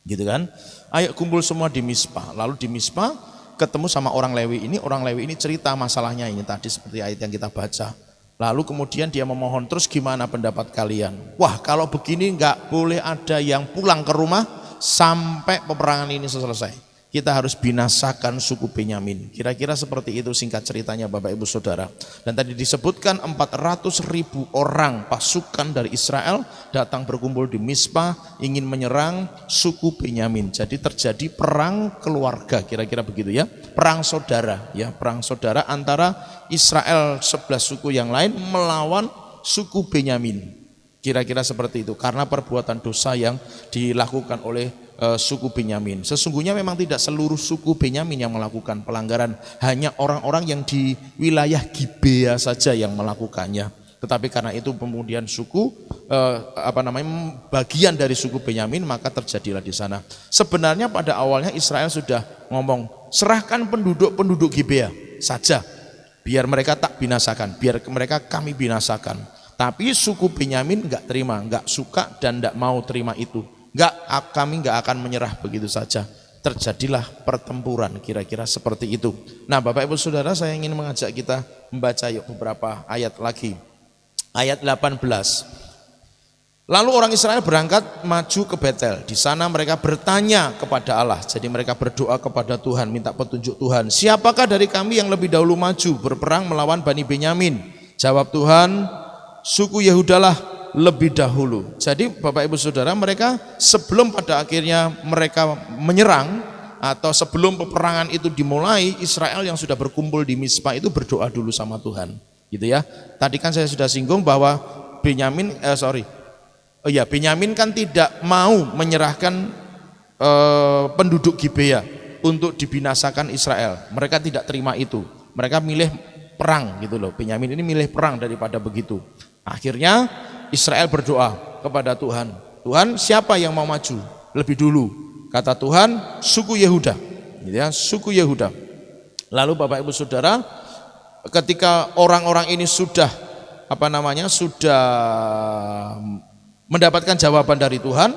Speaker 4: gitu kan? Ayo kumpul semua di Mizpah. Lalu di Mizpah ketemu sama orang Lewi ini. Orang Lewi ini cerita masalahnya ini tadi seperti ayat yang kita baca. Lalu kemudian dia memohon, terus gimana pendapat kalian? Wah kalau begini nggak boleh ada yang pulang ke rumah sampai peperangan ini selesai. Kita harus binasakan suku Benyamin. Kira-kira seperti itu singkat ceritanya Bapak Ibu Saudara. Dan tadi disebutkan 400.000 orang pasukan dari Israel datang berkumpul di Mizpah ingin menyerang suku Benyamin. Jadi terjadi perang keluarga, kira-kira begitu ya. Perang saudara ya, perang saudara antara Israel 11 suku yang lain melawan suku Benyamin. Kira-kira seperti itu karena perbuatan dosa yang dilakukan oleh suku Benyamin. Sesungguhnya memang tidak seluruh suku Benyamin yang melakukan pelanggaran, hanya orang-orang yang di wilayah Gibea saja yang melakukannya. Tetapi karena itu kemudian suku bagian dari suku Benyamin, maka terjadilah di sana. Sebenarnya pada awalnya Israel sudah ngomong, serahkan penduduk Gibea saja, biar mereka tak binasakan, biar mereka kami binasakan. Tapi suku Benyamin enggak terima, enggak suka dan enggak mau terima itu. Kami enggak akan menyerah begitu saja. Terjadilah pertempuran, kira-kira seperti itu. Nah Bapak Ibu Saudara, saya ingin mengajak kita membaca yuk beberapa ayat lagi. Ayat 18. Lalu orang Israel berangkat maju ke Betel. Di sana mereka bertanya kepada Allah. Jadi mereka berdoa kepada Tuhan, minta petunjuk Tuhan. Siapakah dari kami yang lebih dahulu maju berperang melawan Bani Benyamin? Jawab Tuhan, suku Yehudalah lebih dahulu. Jadi Bapak Ibu Saudara, mereka sebelum pada akhirnya mereka menyerang atau sebelum peperangan itu dimulai, Israel yang sudah berkumpul di Mizpah itu berdoa dulu sama Tuhan, gitu ya. Tadi kan saya sudah singgung bahwa Benyamin kan tidak mau menyerahkan penduduk Gibea untuk dibinasakan Israel. Mereka tidak terima itu. Mereka milih perang gitu loh. Benyamin ini milih perang daripada begitu. Akhirnya Israel berdoa kepada Tuhan. Tuhan, siapa yang mau maju lebih dulu? Kata Tuhan, suku Yehuda. Gitu ya, suku Yehuda. Lalu Bapak Ibu Saudara, ketika orang-orang ini sudah mendapatkan jawaban dari Tuhan,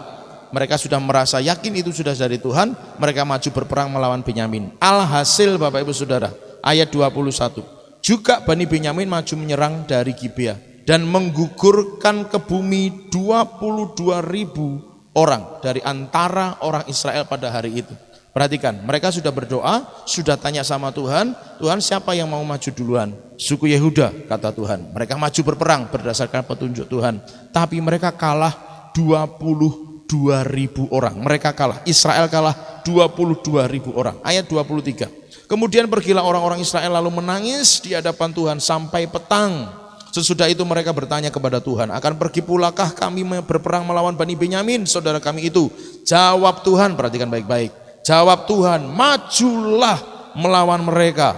Speaker 4: mereka sudah merasa yakin itu sudah dari Tuhan, mereka maju berperang melawan Benyamin. Alhasil Bapak Ibu Saudara, ayat 21. Juga Bani Benyamin maju menyerang dari Gibea dan menggugurkan ke bumi 22.000 orang dari antara orang Israel pada hari itu. Perhatikan, mereka sudah berdoa, sudah tanya sama Tuhan, Tuhan siapa yang mau maju duluan? Suku Yehuda, kata Tuhan. Mereka maju berperang berdasarkan petunjuk Tuhan. Tapi mereka kalah 22.000 orang. Mereka kalah, Israel kalah 22.000 orang. Ayat 23. Kemudian pergilah orang-orang Israel lalu menangis di hadapan Tuhan sampai petang. Sesudah itu mereka bertanya kepada Tuhan, akan pergi pulakah kami berperang melawan Bani Benyamin, saudara kami itu? Jawab Tuhan, perhatikan baik-baik. Jawab Tuhan, majulah melawan mereka.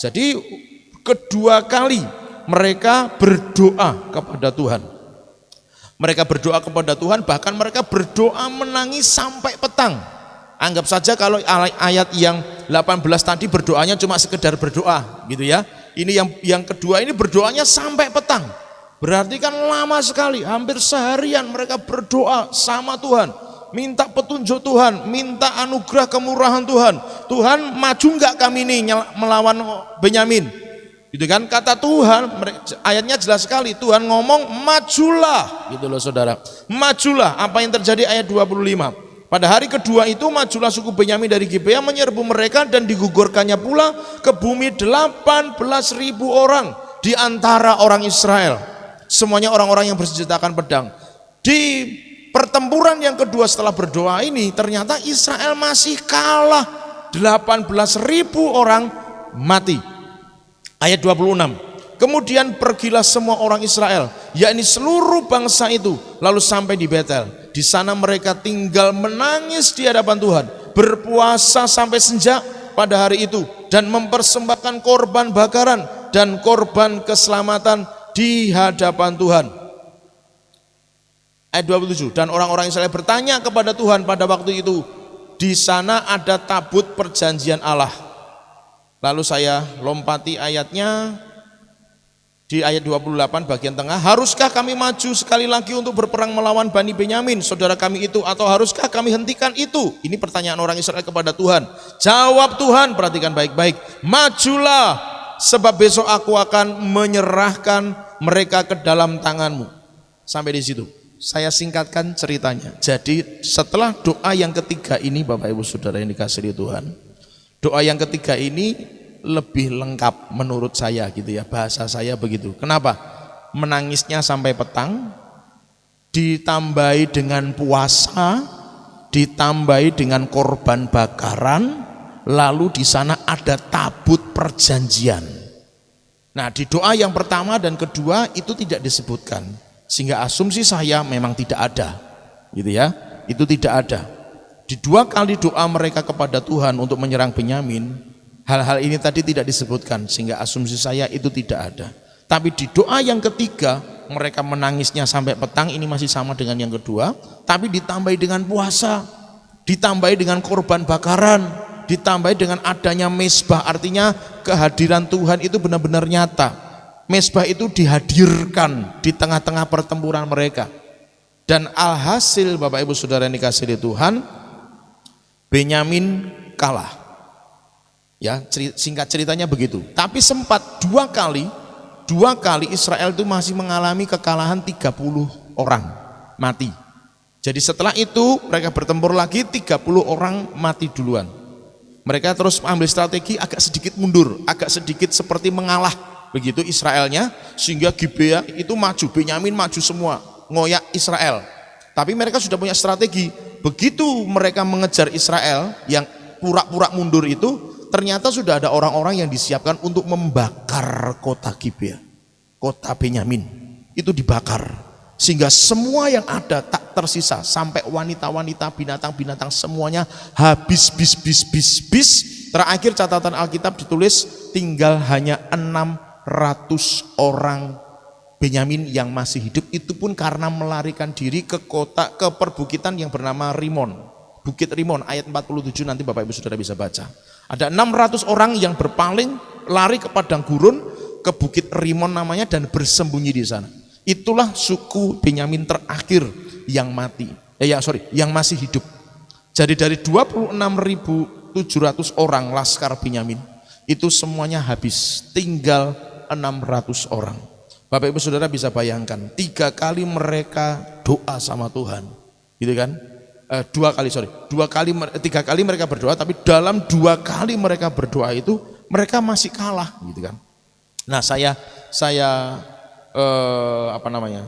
Speaker 4: Jadi kedua kali mereka berdoa kepada Tuhan. Mereka berdoa kepada Tuhan, bahkan mereka berdoa menangis sampai petang. Anggap saja kalau ayat yang 18 tadi berdoanya cuma sekedar berdoa gitu ya. Ini yang kedua ini berdoanya sampai petang. Berarti kan lama sekali, hampir seharian mereka berdoa sama Tuhan. Minta petunjuk Tuhan, minta anugerah kemurahan Tuhan. Tuhan, maju enggak kami ini melawan Benyamin? Gitu kan, kata Tuhan, ayatnya jelas sekali, Tuhan ngomong majulah, gitu loh saudara. Majulah, apa yang terjadi ayat 25. Pada hari kedua itu majulah suku Benyamin dari Gibea menyerbu mereka dan digugurkannya pula ke bumi 18.000 orang di antara orang Israel. Semuanya orang-orang yang bersenjatakan pedang. Di pertempuran yang kedua setelah berdoa ini ternyata Israel masih kalah, 18.000 orang mati. Ayat 26. Kemudian pergilah semua orang Israel, yakni seluruh bangsa itu, lalu sampai di Betel. Di sana mereka tinggal menangis di hadapan Tuhan, berpuasa sampai senja pada hari itu, dan mempersembahkan korban bakaran dan korban keselamatan di hadapan Tuhan. Ayat 27. Dan orang-orang Israel bertanya kepada Tuhan pada waktu itu, di sana ada tabut perjanjian Allah. Lalu saya lompati ayatnya di ayat 28 bagian tengah. Haruskah kami maju sekali lagi untuk berperang melawan Bani Benyamin, saudara kami itu, atau haruskah kami hentikan itu? Ini pertanyaan orang Israel kepada Tuhan. Jawab Tuhan, perhatikan baik-baik, majulah, sebab besok aku akan menyerahkan mereka ke dalam tanganmu. Sampai di situ. Saya singkatkan ceritanya. Jadi setelah doa yang ketiga ini, Bapak Ibu Saudara yang dikasihi Tuhan, doa yang ketiga ini lebih lengkap menurut saya gitu ya, bahasa saya begitu. Kenapa? Menangisnya sampai petang, ditambahi dengan puasa, ditambahi dengan korban bakaran, lalu di sana ada tabut perjanjian. Nah, di doa yang pertama dan kedua itu tidak disebutkan, sehingga asumsi saya memang tidak ada, gitu ya. Itu tidak ada. Di dua kali doa mereka kepada Tuhan untuk menyerang Benyamin, hal-hal ini tadi tidak disebutkan, sehingga asumsi saya itu tidak ada. Tapi di doa yang ketiga mereka menangisnya sampai petang, ini masih sama dengan yang kedua, tapi ditambahi dengan puasa, ditambahi dengan korban bakaran, ditambahi dengan adanya mezbah. Artinya kehadiran Tuhan itu benar-benar nyata. Mezbah itu dihadirkan di tengah-tengah pertempuran mereka. Dan alhasil Bapak Ibu Saudara yang dikasihi Tuhan, Benyamin kalah. Ya, singkat ceritanya begitu. Tapi sempat dua kali Israel itu masih mengalami kekalahan 30 orang mati. Jadi setelah itu mereka bertempur lagi, 30 orang mati duluan. Mereka terus ambil strategi agak sedikit mundur, agak sedikit seperti mengalah begitu Israelnya, sehingga Gibea itu maju, Benyamin maju semua. ngoyak Israel. Tapi mereka sudah punya strategi. Begitu mereka mengejar Israel yang pura-pura mundur itu, ternyata sudah ada orang-orang yang disiapkan untuk membakar kota Gibea, kota Benyamin. Itu dibakar. Sehingga semua yang ada tak tersisa, sampai wanita-wanita, binatang-binatang semuanya habis bis. Terakhir catatan Alkitab ditulis tinggal hanya 600 orang Benyamin yang masih hidup, itu pun karena melarikan diri ke perbukitan yang bernama Rimon. Bukit Rimon ayat 47, nanti Bapak Ibu Saudara bisa baca. Ada 600 orang yang berpaling lari ke padang gurun, ke Bukit Rimon namanya, dan bersembunyi di sana. Itulah suku Benyamin terakhir yang mati. Yang masih hidup. Jadi dari 26.700 orang laskar Benyamin, itu semuanya habis, tinggal 600 orang. Bapak Ibu Saudara bisa bayangkan, 3 kali mereka doa sama Tuhan, gitu kan? 3 kali mereka berdoa, tapi dalam 2 kali mereka berdoa itu mereka masih kalah, gitu kan? Nah, saya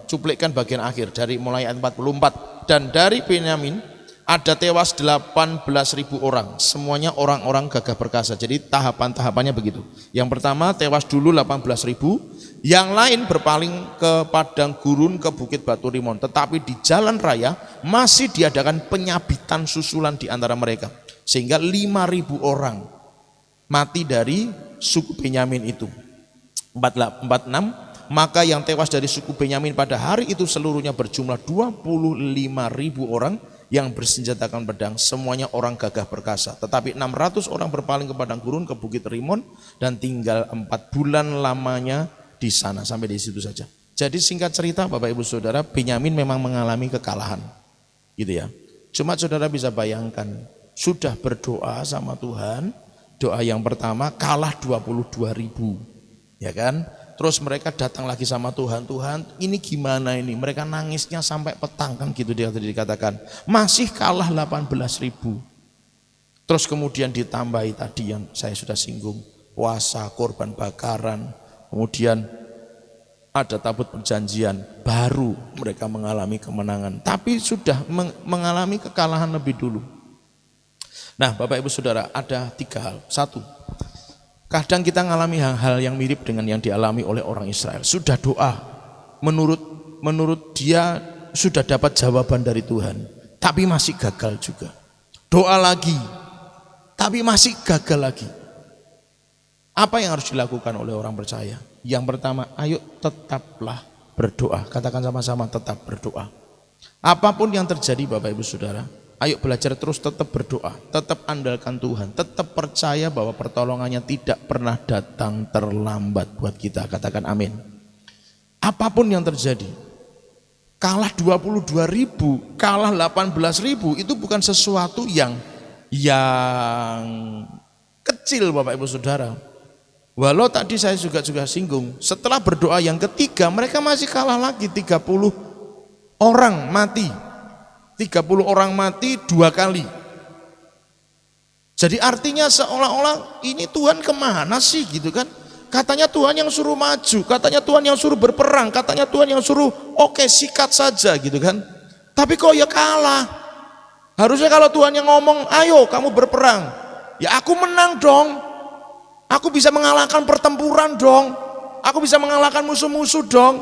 Speaker 4: cuplikkan bagian akhir dari mulai ayat 44. Dan dari Benyamin ada tewas 18.000 orang, semuanya orang-orang gagah perkasa. Jadi tahapan-tahapannya begitu. Yang pertama tewas dulu 18.000, yang lain berpaling ke padang gurun, ke Bukit Batu Rimon. Tetapi di jalan raya masih diadakan penyabitan susulan di antara mereka, sehingga 5.000 orang mati dari suku Benyamin itu. 46. Maka yang tewas dari suku Benyamin pada hari itu seluruhnya berjumlah 25.000 orang yang bersenjatakan pedang, semuanya orang gagah perkasa. Tetapi 600 orang berpaling ke padang gurun, ke Bukit Rimon, dan tinggal 4 bulan lamanya di sana. Sampai di situ saja. Jadi singkat cerita Bapak Ibu Saudara, Benyamin memang mengalami kekalahan, gitu ya. Cuma saudara bisa bayangkan, sudah berdoa sama Tuhan, doa yang pertama kalah 22.000, ya kan? Terus mereka datang lagi sama Tuhan, Tuhan ini gimana ini? Mereka nangisnya sampai petang kan gitu, dia tadi dikatakan. Masih kalah 18.000. Terus kemudian ditambahi tadi yang saya sudah singgung, puasa, korban bakaran, kemudian ada tabut perjanjian, baru mereka mengalami kemenangan. Tapi sudah mengalami kekalahan lebih dulu. Nah Bapak Ibu Saudara, ada 3 hal. 1, kadang kita mengalami hal-hal yang mirip dengan yang dialami oleh orang Israel. Sudah doa, menurut dia sudah dapat jawaban dari Tuhan, tapi masih gagal juga. Doa lagi, tapi masih gagal lagi. Apa yang harus dilakukan oleh orang percaya? Yang pertama, ayo tetaplah berdoa. Katakan sama-sama, tetap berdoa. Apapun yang terjadi Bapak Ibu Saudara, ayo belajar terus tetap berdoa, tetap andalkan Tuhan, tetap percaya bahwa pertolongannya tidak pernah datang terlambat buat kita. Katakan amin. Apapun yang terjadi, kalah 22.000, kalah 18.000 itu bukan sesuatu yang kecil Bapak Ibu Saudara. Walau tadi saya juga singgung, setelah berdoa yang ketiga mereka masih kalah lagi, 30 orang mati. 30 orang mati 2 kali. Jadi artinya seolah-olah ini Tuhan kemana sih gitu kan? Katanya Tuhan yang suruh maju, katanya Tuhan yang suruh berperang, katanya Tuhan yang suruh oke, sikat saja gitu kan. Tapi kok ya kalah. Harusnya kalau Tuhan yang ngomong ayo kamu berperang, ya aku menang dong. Aku bisa mengalahkan pertempuran dong. Aku bisa mengalahkan musuh-musuh dong.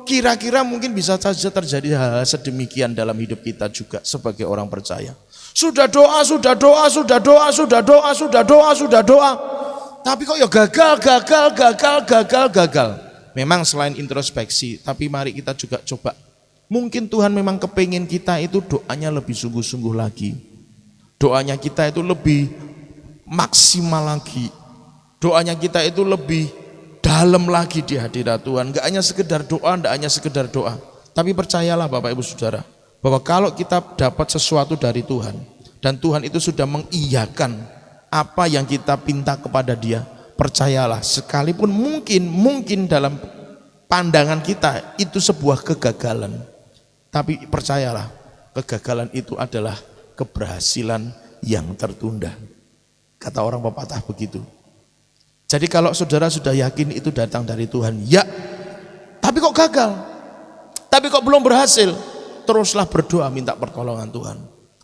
Speaker 4: Kira-kira mungkin bisa saja terjadi hal sedemikian dalam hidup kita juga sebagai orang percaya. Sudah doa. Tapi kok ya gagal. Memang selain introspeksi, tapi mari kita juga coba. Mungkin Tuhan memang kepingin kita itu doanya lebih sungguh-sungguh lagi. Doanya kita itu lebih maksimal lagi. Doanya kita itu lebih dalam lagi di hadirat Tuhan. Enggak hanya sekedar doa, enggak hanya sekedar doa. Tapi percayalah Bapak Ibu Saudara, bahwa kalau kita dapat sesuatu dari Tuhan, dan Tuhan itu sudah mengiyakan apa yang kita pinta kepada Dia, percayalah, sekalipun mungkin dalam pandangan kita itu sebuah kegagalan, tapi percayalah, kegagalan itu adalah keberhasilan yang tertunda. Kata orang pepatah begitu. Jadi kalau saudara sudah yakin itu datang dari Tuhan, ya, tapi kok gagal? Tapi kok belum berhasil? Teruslah berdoa minta pertolongan Tuhan.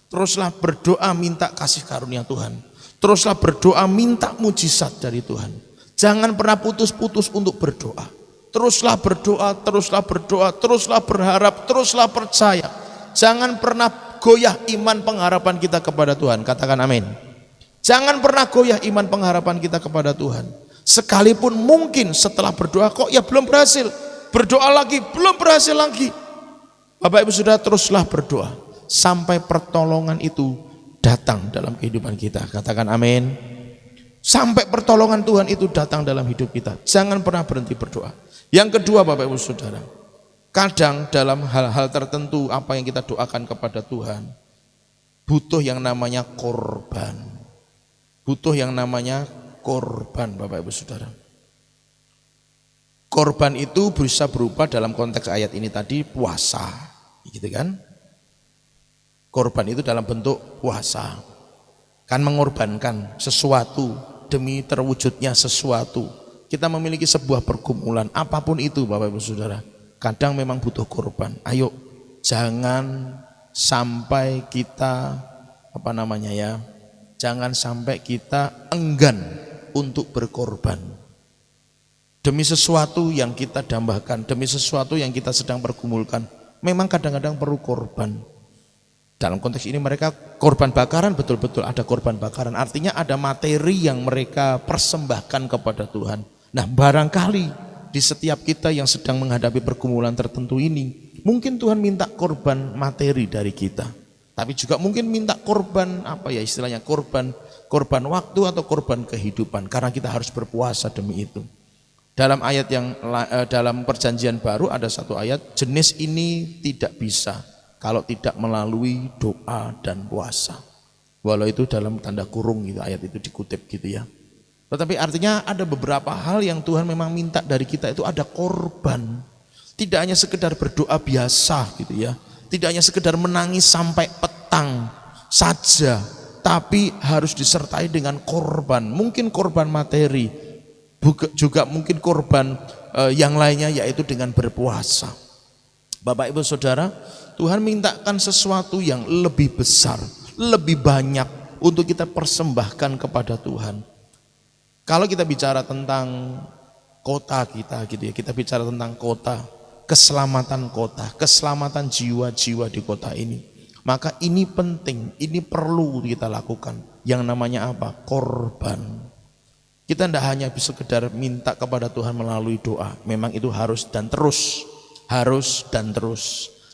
Speaker 4: Teruslah berdoa minta kasih karunia Tuhan. Teruslah berdoa minta mujizat dari Tuhan. Jangan pernah putus-putus untuk berdoa. Teruslah berdoa, teruslah berdoa, teruslah berharap, teruslah percaya. Jangan pernah goyah iman pengharapan kita kepada Tuhan. Katakan amin. Jangan pernah goyah iman pengharapan kita kepada Tuhan. Sekalipun mungkin setelah berdoa kok ya belum berhasil. Berdoa lagi, belum berhasil lagi. Bapak Ibu Saudara, teruslah berdoa sampai pertolongan itu datang dalam kehidupan kita. Katakan amin. Sampai pertolongan Tuhan itu datang dalam hidup kita. Jangan pernah berhenti berdoa. Yang kedua Bapak Ibu Saudara, kadang dalam hal-hal tertentu apa yang kita doakan kepada Tuhan butuh yang namanya korban. Butuh yang namanya korban Bapak Ibu Saudara. Korban itu bisa berupa dalam konteks ayat ini tadi puasa, gitu kan? Korban itu dalam bentuk puasa. Kan mengorbankan sesuatu demi terwujudnya sesuatu. Kita memiliki sebuah pergumulan, apapun itu Bapak Ibu Saudara, kadang memang butuh korban. Ayo, jangan sampai kita jangan sampai kita enggan untuk berkorban. Demi sesuatu yang kita dambakan, demi sesuatu yang kita sedang pergumulkan, memang kadang-kadang perlu korban. Dalam konteks ini mereka korban bakaran, betul-betul ada korban bakaran. Artinya ada materi yang mereka persembahkan kepada Tuhan. Nah, barangkali di setiap kita yang sedang menghadapi pergumulan tertentu ini, mungkin Tuhan minta korban materi dari kita. Tapi juga mungkin minta korban korban waktu atau korban kehidupan, karena kita harus berpuasa demi itu. Dalam ayat dalam perjanjian baru ada satu ayat, jenis ini tidak bisa kalau tidak melalui doa dan puasa. Walau itu dalam tanda kurung gitu, ayat itu dikutip gitu ya. Tetapi artinya ada beberapa hal yang Tuhan memang minta dari kita itu ada korban. Tidak hanya sekedar berdoa biasa gitu ya. Tidak hanya sekedar menangis sampai petang saja, tapi harus disertai dengan korban. Mungkin korban materi, juga mungkin korban yang lainnya, yaitu dengan berpuasa. Bapak Ibu Saudara, Tuhan mintakan sesuatu yang lebih besar, lebih banyak untuk kita persembahkan kepada Tuhan. Kalau kita bicara tentang kota kita gitu ya, kita bicara tentang kota, keselamatan jiwa-jiwa di kota ini. Maka ini penting, ini perlu kita lakukan. Yang namanya apa? Korban. Kita tidak hanya bisa sekedar minta kepada Tuhan melalui doa. Memang itu harus dan terus.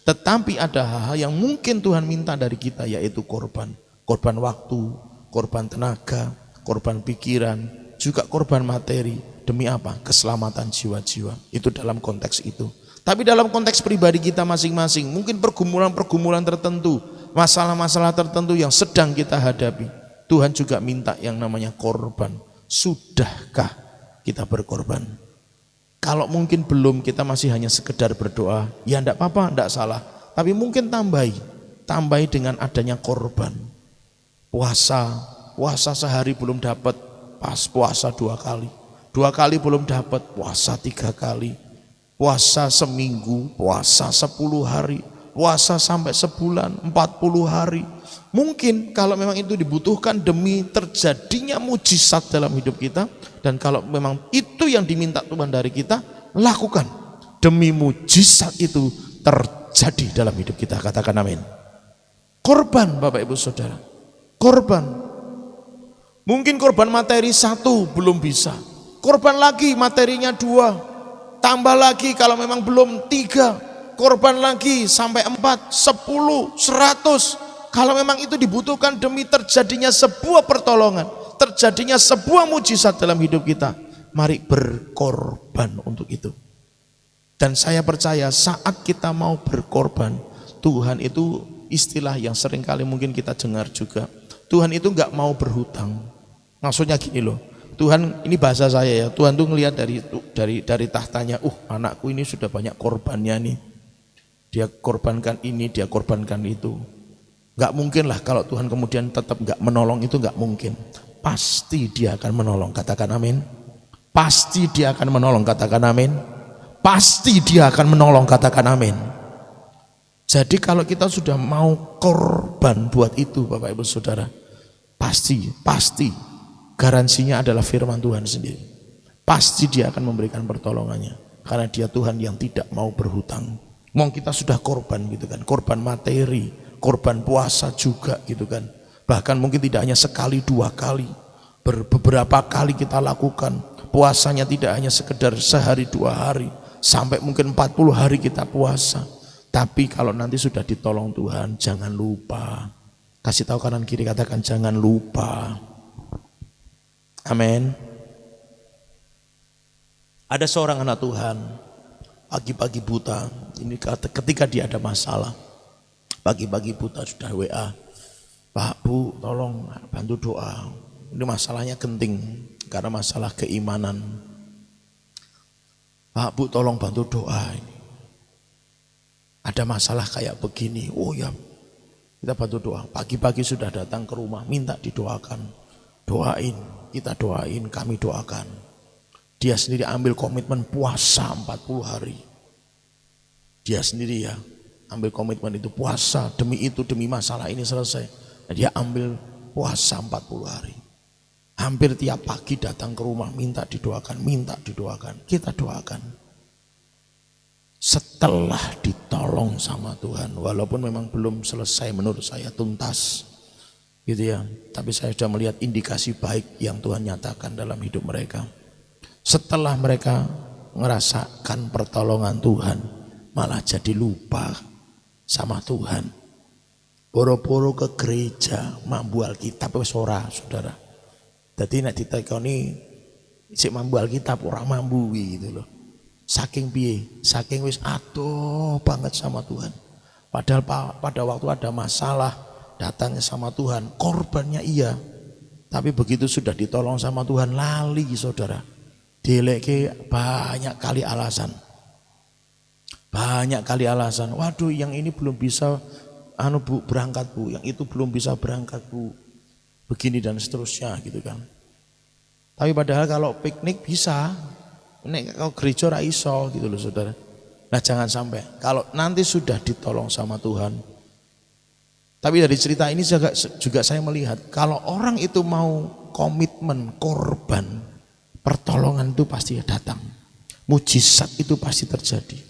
Speaker 4: Tetapi ada hal-hal yang mungkin Tuhan minta dari kita, yaitu korban. Korban waktu, korban tenaga, korban pikiran, juga korban materi. Demi apa? Keselamatan jiwa-jiwa. Itu dalam konteks itu. Tapi dalam konteks pribadi kita masing-masing, mungkin pergumulan-pergumulan tertentu, masalah-masalah tertentu yang sedang kita hadapi, Tuhan juga minta yang namanya korban. Sudahkah kita berkorban? Kalau mungkin belum, kita masih hanya sekedar berdoa, ya enggak apa-apa, enggak salah. Tapi mungkin tambahi dengan adanya korban. Puasa sehari belum dapat, pas puasa 2 kali. 2 kali belum dapat, puasa 3 kali. Puasa seminggu, puasa 10 hari, puasa sampai sebulan, 40 hari. Mungkin kalau memang itu dibutuhkan demi terjadinya mujizat dalam hidup kita, dan kalau memang itu yang diminta Tuhan dari kita, lakukan. Demi mujizat itu terjadi dalam hidup kita. Katakan amin. Korban Bapak Ibu Saudara, korban. Mungkin korban materi 1 belum bisa, korban lagi materinya 2, tambah lagi kalau memang belum 3, korban lagi sampai 4, 10, 100. Kalau memang itu dibutuhkan demi terjadinya sebuah pertolongan, terjadinya sebuah mujizat dalam hidup kita, mari berkorban untuk itu. Dan saya percaya saat kita mau berkorban, Tuhan itu istilah yang seringkali mungkin kita dengar juga, Tuhan itu enggak mau berhutang. Maksudnya gini loh, Tuhan, ini bahasa saya ya, Tuhan tuh ngelihat dari tahtanya, anakku ini sudah banyak korbannya nih, dia korbankan ini, dia korbankan itu. Gak mungkin lah kalau Tuhan kemudian tetap gak menolong, itu gak mungkin. Pasti dia akan menolong, katakan amin. Pasti dia akan menolong, katakan amin. Pasti dia akan menolong, katakan amin. Jadi kalau kita sudah mau korban buat itu Bapak Ibu Saudara, pasti garansinya adalah firman Tuhan sendiri. Pasti dia akan memberikan pertolongannya, karena dia Tuhan yang tidak mau berhutang. Mau kita sudah korban gitu kan, korban materi, korban puasa juga gitu kan. Bahkan mungkin tidak hanya sekali dua kali, beberapa kali kita lakukan. Puasanya tidak hanya sekedar sehari dua hari, sampai mungkin 40 hari kita puasa. Tapi kalau nanti sudah ditolong Tuhan, jangan lupa. Kasih tahu kanan kiri, katakan jangan lupa. Amin. Ada seorang anak Tuhan, pagi-pagi buta, ini ketika dia ada masalah, pagi-pagi buta sudah WA, Pak Bu tolong bantu doa, ini masalahnya genting karena masalah keimanan. Pak Bu tolong bantu doa, ini ada masalah kayak begini. Oh ya, kita bantu doa. Pagi-pagi sudah datang ke rumah, minta didoakan, doain, kita doain, kami doakan. Dia sendiri ambil komitmen puasa 40 hari. Dia sendiri ya ambil komitmen itu, puasa demi itu, demi masalah ini selesai. Nah, dia ambil puasa 40 hari. Hampir tiap pagi datang ke rumah, minta didoakan, kita doakan. Setelah ditolong sama Tuhan, walaupun memang belum selesai menurut saya tuntas gitu ya, tapi saya sudah melihat indikasi baik yang Tuhan nyatakan dalam hidup mereka. Setelah mereka ngerasakan pertolongan Tuhan, malah jadi lupa sama Tuhan. Boro-boro ke gereja, mambu Alkitab wis ora, Saudara. Jadi nek ditekoni sik mambu Alkitab ora mambu gitu loh. Saking piye? Saking wis adoh banget sama Tuhan. Padahal pada waktu ada masalah datangnya sama Tuhan, korbannya iya. Tapi begitu sudah ditolong sama Tuhan, lali Saudara. Dileke banyak kali alasan. Banyak kali alasan. Waduh, yang ini belum bisa Bu berangkat Bu, yang itu belum bisa berangkat Bu. Begini dan seterusnya gitu kan. Tapi padahal kalau piknik bisa. Nek kalau gereja ra iso gitu loh Saudara. Nah jangan sampai kalau nanti sudah ditolong sama Tuhan. Tapi dari cerita ini juga saya melihat kalau orang itu mau komitmen korban, pertolongan itu pasti datang. Mujizat itu pasti terjadi.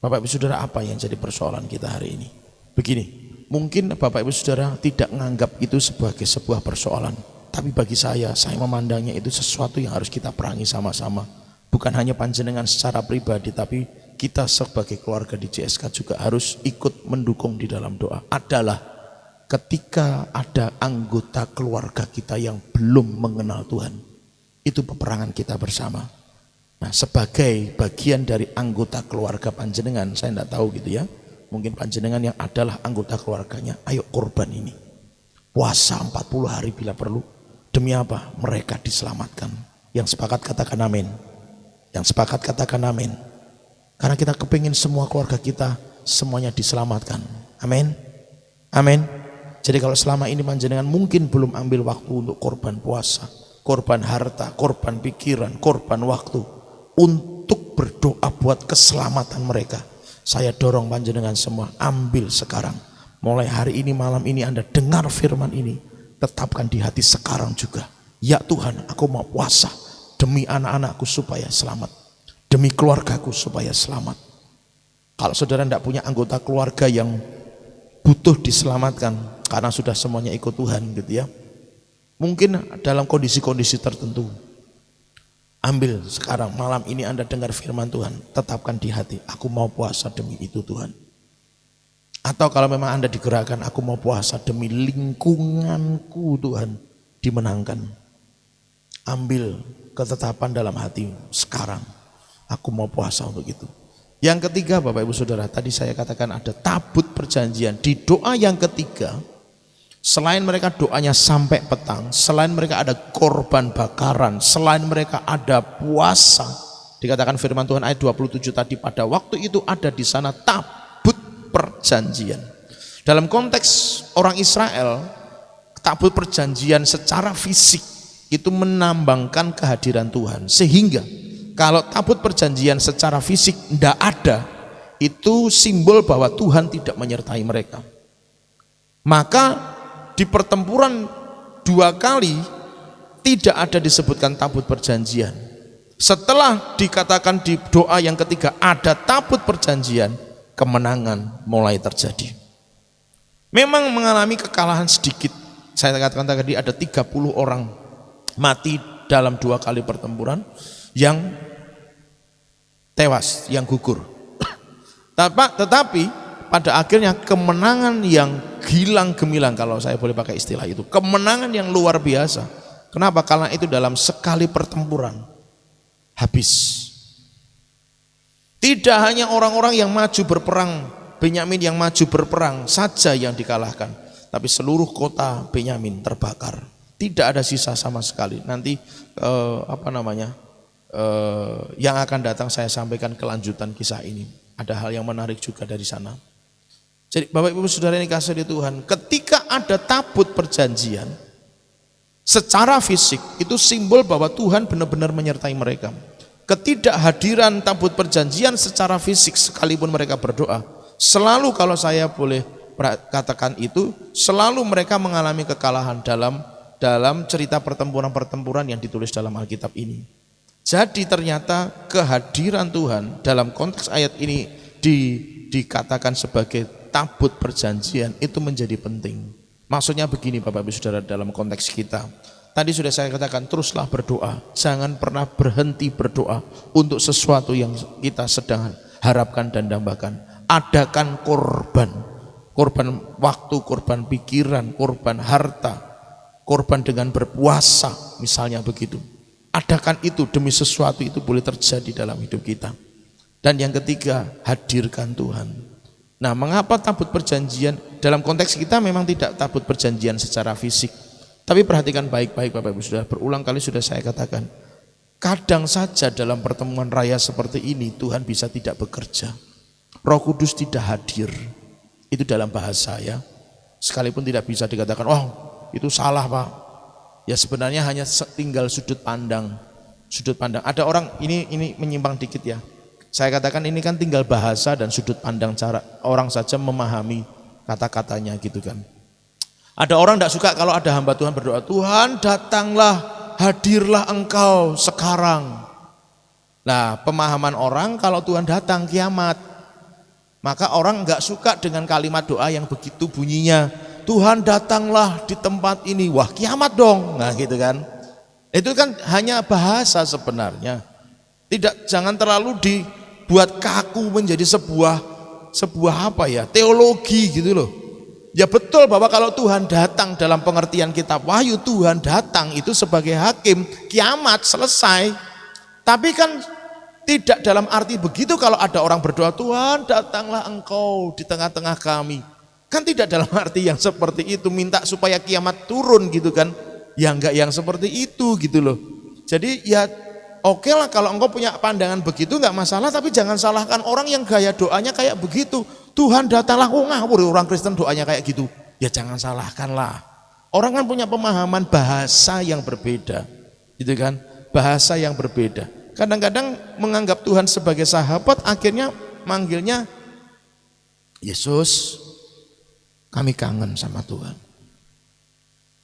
Speaker 4: Bapak Ibu Saudara, apa yang jadi persoalan kita hari ini? Begini, mungkin Bapak Ibu Saudara tidak menganggap itu sebagai sebuah persoalan. Tapi bagi saya memandangnya itu sesuatu yang harus kita perangi sama-sama. Bukan hanya panjenengan secara pribadi, tapi kita sebagai keluarga di CSK juga harus ikut mendukung di dalam doa. Adalah ketika ada anggota keluarga kita yang belum mengenal Tuhan, itu peperangan kita bersama. Nah, sebagai bagian dari anggota keluarga panjenengan, saya tidak tahu gitu ya, mungkin panjenengan yang adalah anggota keluarganya, ayo korban ini. Puasa 40 hari bila perlu. Demi apa? Mereka diselamatkan. Yang sepakat katakan amin. Yang sepakat katakan amin. Karena kita kepingin semua keluarga kita semuanya diselamatkan. Amin. Amin. Jadi kalau selama ini panjenengan mungkin belum ambil waktu untuk korban puasa, korban harta, korban pikiran, korban waktu untuk berdoa buat keselamatan mereka, saya dorong panjenengan semua ambil sekarang. Mulai hari ini, malam ini Anda dengar firman ini, tetapkan di hati sekarang juga. Ya Tuhan, aku mau puasa demi anak-anakku supaya selamat, demi keluargaku supaya selamat. Kalau saudara tidak punya anggota keluarga yang butuh diselamatkan karena sudah semuanya ikut Tuhan gitu ya, mungkin dalam kondisi-kondisi tertentu, ambil sekarang malam ini Anda dengar firman Tuhan, tetapkan di hati, aku mau puasa demi itu Tuhan. Atau kalau memang Anda digerakkan, aku mau puasa demi lingkunganku Tuhan dimenangkan, ambil ketetapan dalam hati sekarang, aku mau puasa untuk itu. Yang ketiga Bapak Ibu Saudara, tadi saya katakan ada tabut perjanjian. Di doa yang ketiga, selain mereka doanya sampai petang, selain mereka ada korban bakaran, selain mereka ada puasa, dikatakan firman Tuhan ayat 27 tadi, pada waktu itu ada di sana tabut perjanjian. Dalam konteks orang Israel, tabut perjanjian secara fisik itu menambangkan kehadiran Tuhan. Sehingga kalau tabut perjanjian secara fisik tidak ada, itu simbol bahwa Tuhan tidak menyertai mereka. Maka di pertempuran 2 kali tidak ada disebutkan tabut perjanjian. Setelah dikatakan di doa yang ketiga ada tabut perjanjian, kemenangan mulai terjadi. Memang mengalami kekalahan sedikit. Saya katakan tadi ada 30 orang mati dalam 2 kali pertempuran yang tewas, yang gugur. Tetapi pada akhirnya kemenangan yang gilang gemilang, kalau saya boleh pakai istilah itu, kemenangan yang luar biasa. Kenapa? Karena itu dalam sekali pertempuran habis. Tidak hanya orang-orang yang maju berperang, Benyamin yang maju berperang saja yang dikalahkan, tapi seluruh kota Benyamin terbakar. Tidak ada sisa sama sekali. Nanti yang akan datang saya sampaikan kelanjutan kisah ini. Ada hal yang menarik juga dari sana. Jadi Bapak Ibu Saudara yang dikasihi di Tuhan, ketika ada tabut perjanjian secara fisik, itu simbol bahwa Tuhan benar-benar menyertai mereka. Ketidakhadiran tabut perjanjian secara fisik sekalipun mereka berdoa, selalu, kalau saya boleh katakan itu, selalu mereka mengalami kekalahan dalam cerita pertempuran-pertempuran yang ditulis dalam Alkitab ini. Jadi ternyata kehadiran Tuhan dalam konteks ayat ini dikatakan sebagai tabut perjanjian itu menjadi penting. Maksudnya begini Bapak Ibu Saudara, dalam konteks kita tadi sudah saya katakan, teruslah berdoa, jangan pernah berhenti berdoa untuk sesuatu yang kita sedang harapkan dan dambakan. Adakan korban waktu, korban pikiran, korban harta, korban dengan berpuasa, misalnya begitu. Adakan itu demi sesuatu itu boleh terjadi dalam hidup kita. Dan yang ketiga, hadirkan Tuhan. Nah, mengapa tabut perjanjian? Dalam konteks kita memang tidak tabut perjanjian secara fisik. Tapi perhatikan baik-baik Bapak Ibu Saudara, berulang kali sudah saya katakan, kadang saja dalam pertemuan raya seperti ini Tuhan bisa tidak bekerja. Roh Kudus tidak hadir. Itu dalam bahasa ya. Sekalipun tidak bisa dikatakan, oh itu salah Pak. Ya sebenarnya hanya tinggal sudut pandang. Ada orang, ini menyimpang dikit ya. Saya katakan ini kan tinggal bahasa dan sudut pandang cara orang saja memahami kata-katanya gitu kan. Ada orang tidak suka kalau ada hamba Tuhan berdoa, Tuhan datanglah, hadirlah engkau sekarang. Nah, pemahaman orang kalau Tuhan datang kiamat. Maka orang enggak suka dengan kalimat doa yang begitu bunyinya, Tuhan datanglah di tempat ini, wah kiamat dong. Nah gitu kan. Itu kan hanya bahasa sebenarnya. Jangan terlalu dibuat kaku menjadi sebuah apa ya, teologi gitu loh. Ya betul bahwa kalau Tuhan datang dalam pengertian kitab Wahyu, Tuhan datang itu sebagai hakim, kiamat selesai. Tapi kan tidak dalam arti begitu kalau ada orang berdoa, Tuhan datanglah engkau di tengah-tengah kami. Kan tidak dalam arti yang seperti itu, minta supaya kiamat turun gitu kan. Ya enggak yang seperti itu gitu loh. Jadi ya oke lah kalau engkau punya pandangan begitu enggak masalah, tapi jangan salahkan orang yang gaya doanya kayak begitu. Tuhan datanglah, oh ngawur orang Kristen doanya kayak gitu. Ya jangan salahkan lah. Orang kan punya pemahaman bahasa yang berbeda. Gitu kan? Bahasa yang berbeda. Kadang-kadang menganggap Tuhan sebagai sahabat, akhirnya manggilnya Yesus, kami kangen sama Tuhan.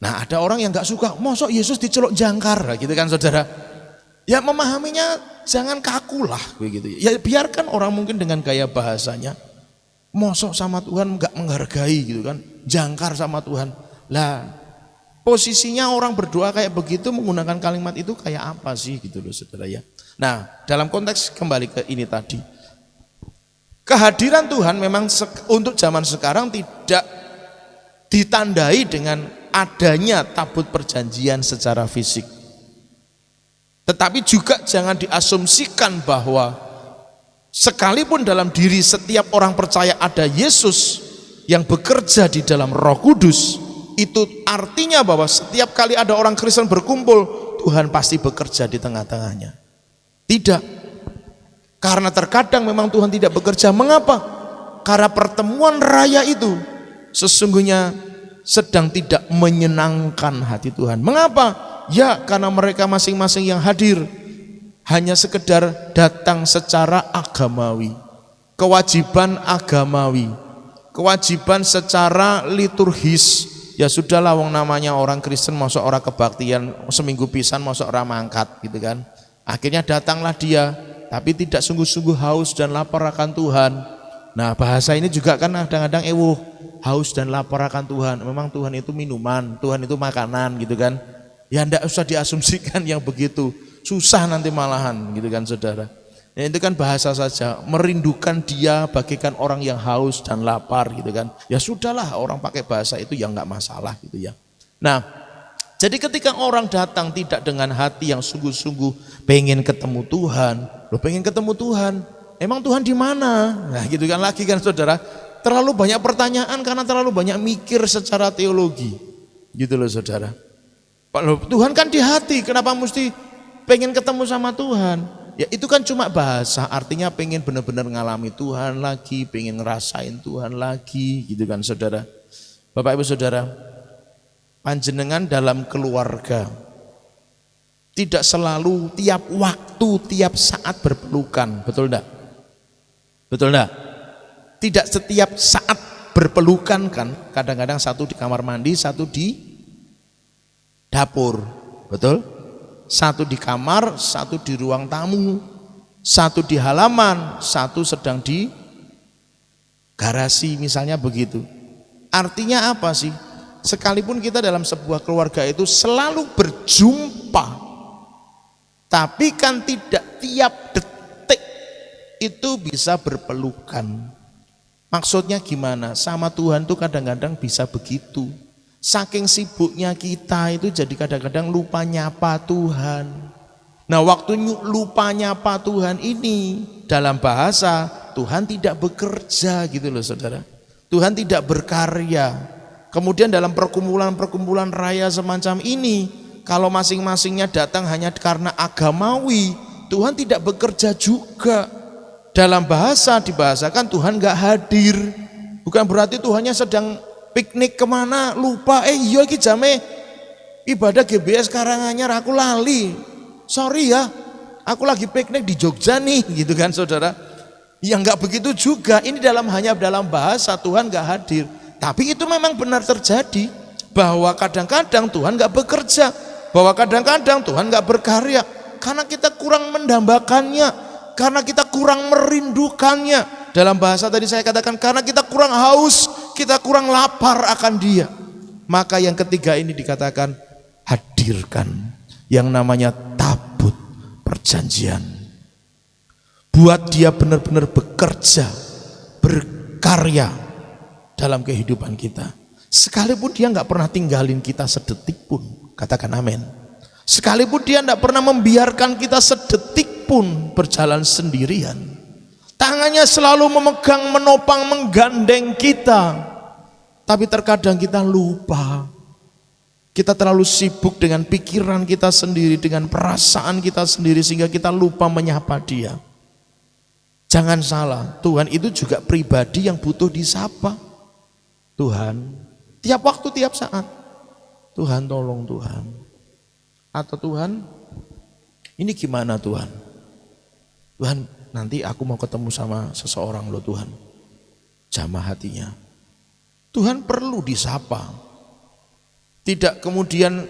Speaker 4: Nah ada orang yang gak suka, mosok Yesus diceluk jangkar gitu kan saudara. Ya memahaminya jangan kaku lah begitu. Ya biarkan orang mungkin dengan gaya bahasanya, mosok sama Tuhan gak menghargai gitu kan, jangkar sama Tuhan. Lah posisinya orang berdoa kayak begitu menggunakan kalimat itu kayak apa sih gitu loh saudara ya. Nah dalam konteks kembali ke ini tadi, kehadiran Tuhan memang untuk zaman sekarang tidak ditandai dengan adanya tabut perjanjian secara fisik. Tetapi juga jangan diasumsikan bahwa sekalipun dalam diri setiap orang percaya ada Yesus yang bekerja di dalam Roh Kudus, itu artinya bahwa setiap kali ada orang Kristen berkumpul, Tuhan pasti bekerja di tengah-tengahnya. Tidak. Karena terkadang memang Tuhan tidak bekerja. Mengapa? Karena pertemuan raya itu sesungguhnya sedang tidak menyenangkan hati Tuhan. Mengapa? Ya karena mereka masing-masing yang hadir hanya sekedar datang secara agamawi. kewajiban agamawi, kewajiban secara liturgis. Ya sudahlah, wong namanya orang Kristen, masa orang kebaktian seminggu pisan, masa orang mangkat gitu kan. Akhirnya datanglah dia, tapi tidak sungguh-sungguh haus dan lapar akan Tuhan. Nah, bahasa ini juga kan kadang-kadang haus dan lapar akan Tuhan. Memang Tuhan itu minuman, Tuhan itu makanan gitu kan. Ya enggak usah diasumsikan yang begitu. Susah nanti malahan gitu kan saudara. Ya, itu kan bahasa saja, merindukan dia bagaikan orang yang haus dan lapar gitu kan. Ya sudahlah, orang pakai bahasa itu ya enggak masalah gitu ya. Nah, jadi ketika orang datang tidak dengan hati yang sungguh-sungguh pengen ketemu Tuhan, lo pengen ketemu Tuhan, emang Tuhan di mana? Nah gitu kan lagi kan saudara, terlalu banyak pertanyaan karena terlalu banyak mikir secara teologi, gitu loh saudara. Tuhan kan di hati, kenapa mesti pengen ketemu sama Tuhan? Ya itu kan cuma bahasa, artinya pengen benar-benar ngalami Tuhan lagi, pengen ngerasain Tuhan lagi, gitu kan saudara. Bapak Ibu Saudara, panjenengan dalam keluarga tidak selalu tiap waktu, tiap saat berpelukan, betul enggak? Betul enggak? Tidak setiap saat berpelukan kan, kadang-kadang satu di kamar mandi, satu di dapur, betul? Satu di kamar, satu di ruang tamu, satu di halaman, satu sedang di garasi misalnya begitu. Artinya apa sih? Sekalipun kita dalam sebuah keluarga itu selalu berjumpa, tapi kan tidak tiap detik itu bisa berpelukan. Maksudnya gimana? Sama Tuhan tuh kadang-kadang bisa begitu. Saking sibuknya kita itu jadi kadang-kadang lupa nyapa Tuhan. Nah, waktu lupa nyapa Tuhan ini dalam bahasa Tuhan tidak bekerja gitu loh saudara. Tuhan tidak berkarya. Kemudian dalam perkumpulan-perkumpulan raya semacam ini, kalau masing-masingnya datang hanya karena agamawi, Tuhan tidak bekerja juga. Dalam bahasa dibahasakan Tuhan gak hadir. Bukan berarti Tuhannya sedang piknik kemana, lupa, iya iki jame ibadah GBS Karanganyar aku lali. Sorry ya, aku lagi piknik di Jogja nih, gitu kan saudara. Ya enggak begitu juga, ini hanya dalam bahasa Tuhan enggak hadir. Tapi itu memang benar terjadi, bahwa kadang-kadang Tuhan enggak bekerja, bahwa kadang-kadang Tuhan enggak berkarya, karena kita kurang mendambakannya, karena kita kurang merindukannya. Dalam bahasa tadi saya katakan, karena kita kurang haus, kita kurang lapar akan dia. Maka yang ketiga ini dikatakan, hadirkan yang namanya tabut perjanjian. Buat dia benar-benar bekerja, berkarya dalam kehidupan kita. Sekalipun dia nggak pernah tinggalin kita sedetik pun, katakan amin. Sekalipun dia nggak pernah membiarkan kita sedetik pun berjalan sendirian. Tangannya selalu memegang, menopang, menggandeng kita. Tapi terkadang kita lupa. Kita terlalu sibuk dengan pikiran kita sendiri, dengan perasaan kita sendiri, sehingga kita lupa menyapa dia. Jangan salah, Tuhan itu juga pribadi yang butuh disapa. Tuhan, tiap waktu, tiap saat. Tuhan tolong Tuhan. Atau Tuhan, ini gimana Tuhan? Tuhan, nanti aku mau ketemu sama seseorang loh Tuhan. Jamah hatinya. Tuhan perlu disapa. Tidak kemudian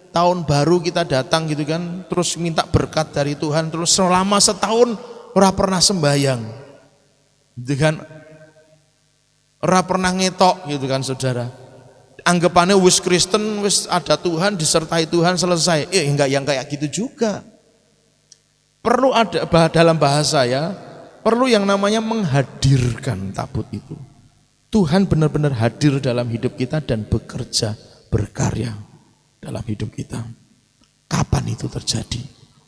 Speaker 4: tahun baru kita datang gitu kan, terus minta berkat dari Tuhan, terus selama setahun ora pernah sembahyang. Gitu kan. Ora pernah ngetok gitu kan saudara. Anggapannya wis Kristen, wis ada Tuhan, disertai Tuhan, selesai. Enggak yang kayak gitu juga. Perlu ada dalam bahasa ya, perlu yang namanya menghadirkan tabut itu. Tuhan benar-benar hadir dalam hidup kita dan bekerja, berkarya dalam hidup kita. Kapan itu terjadi?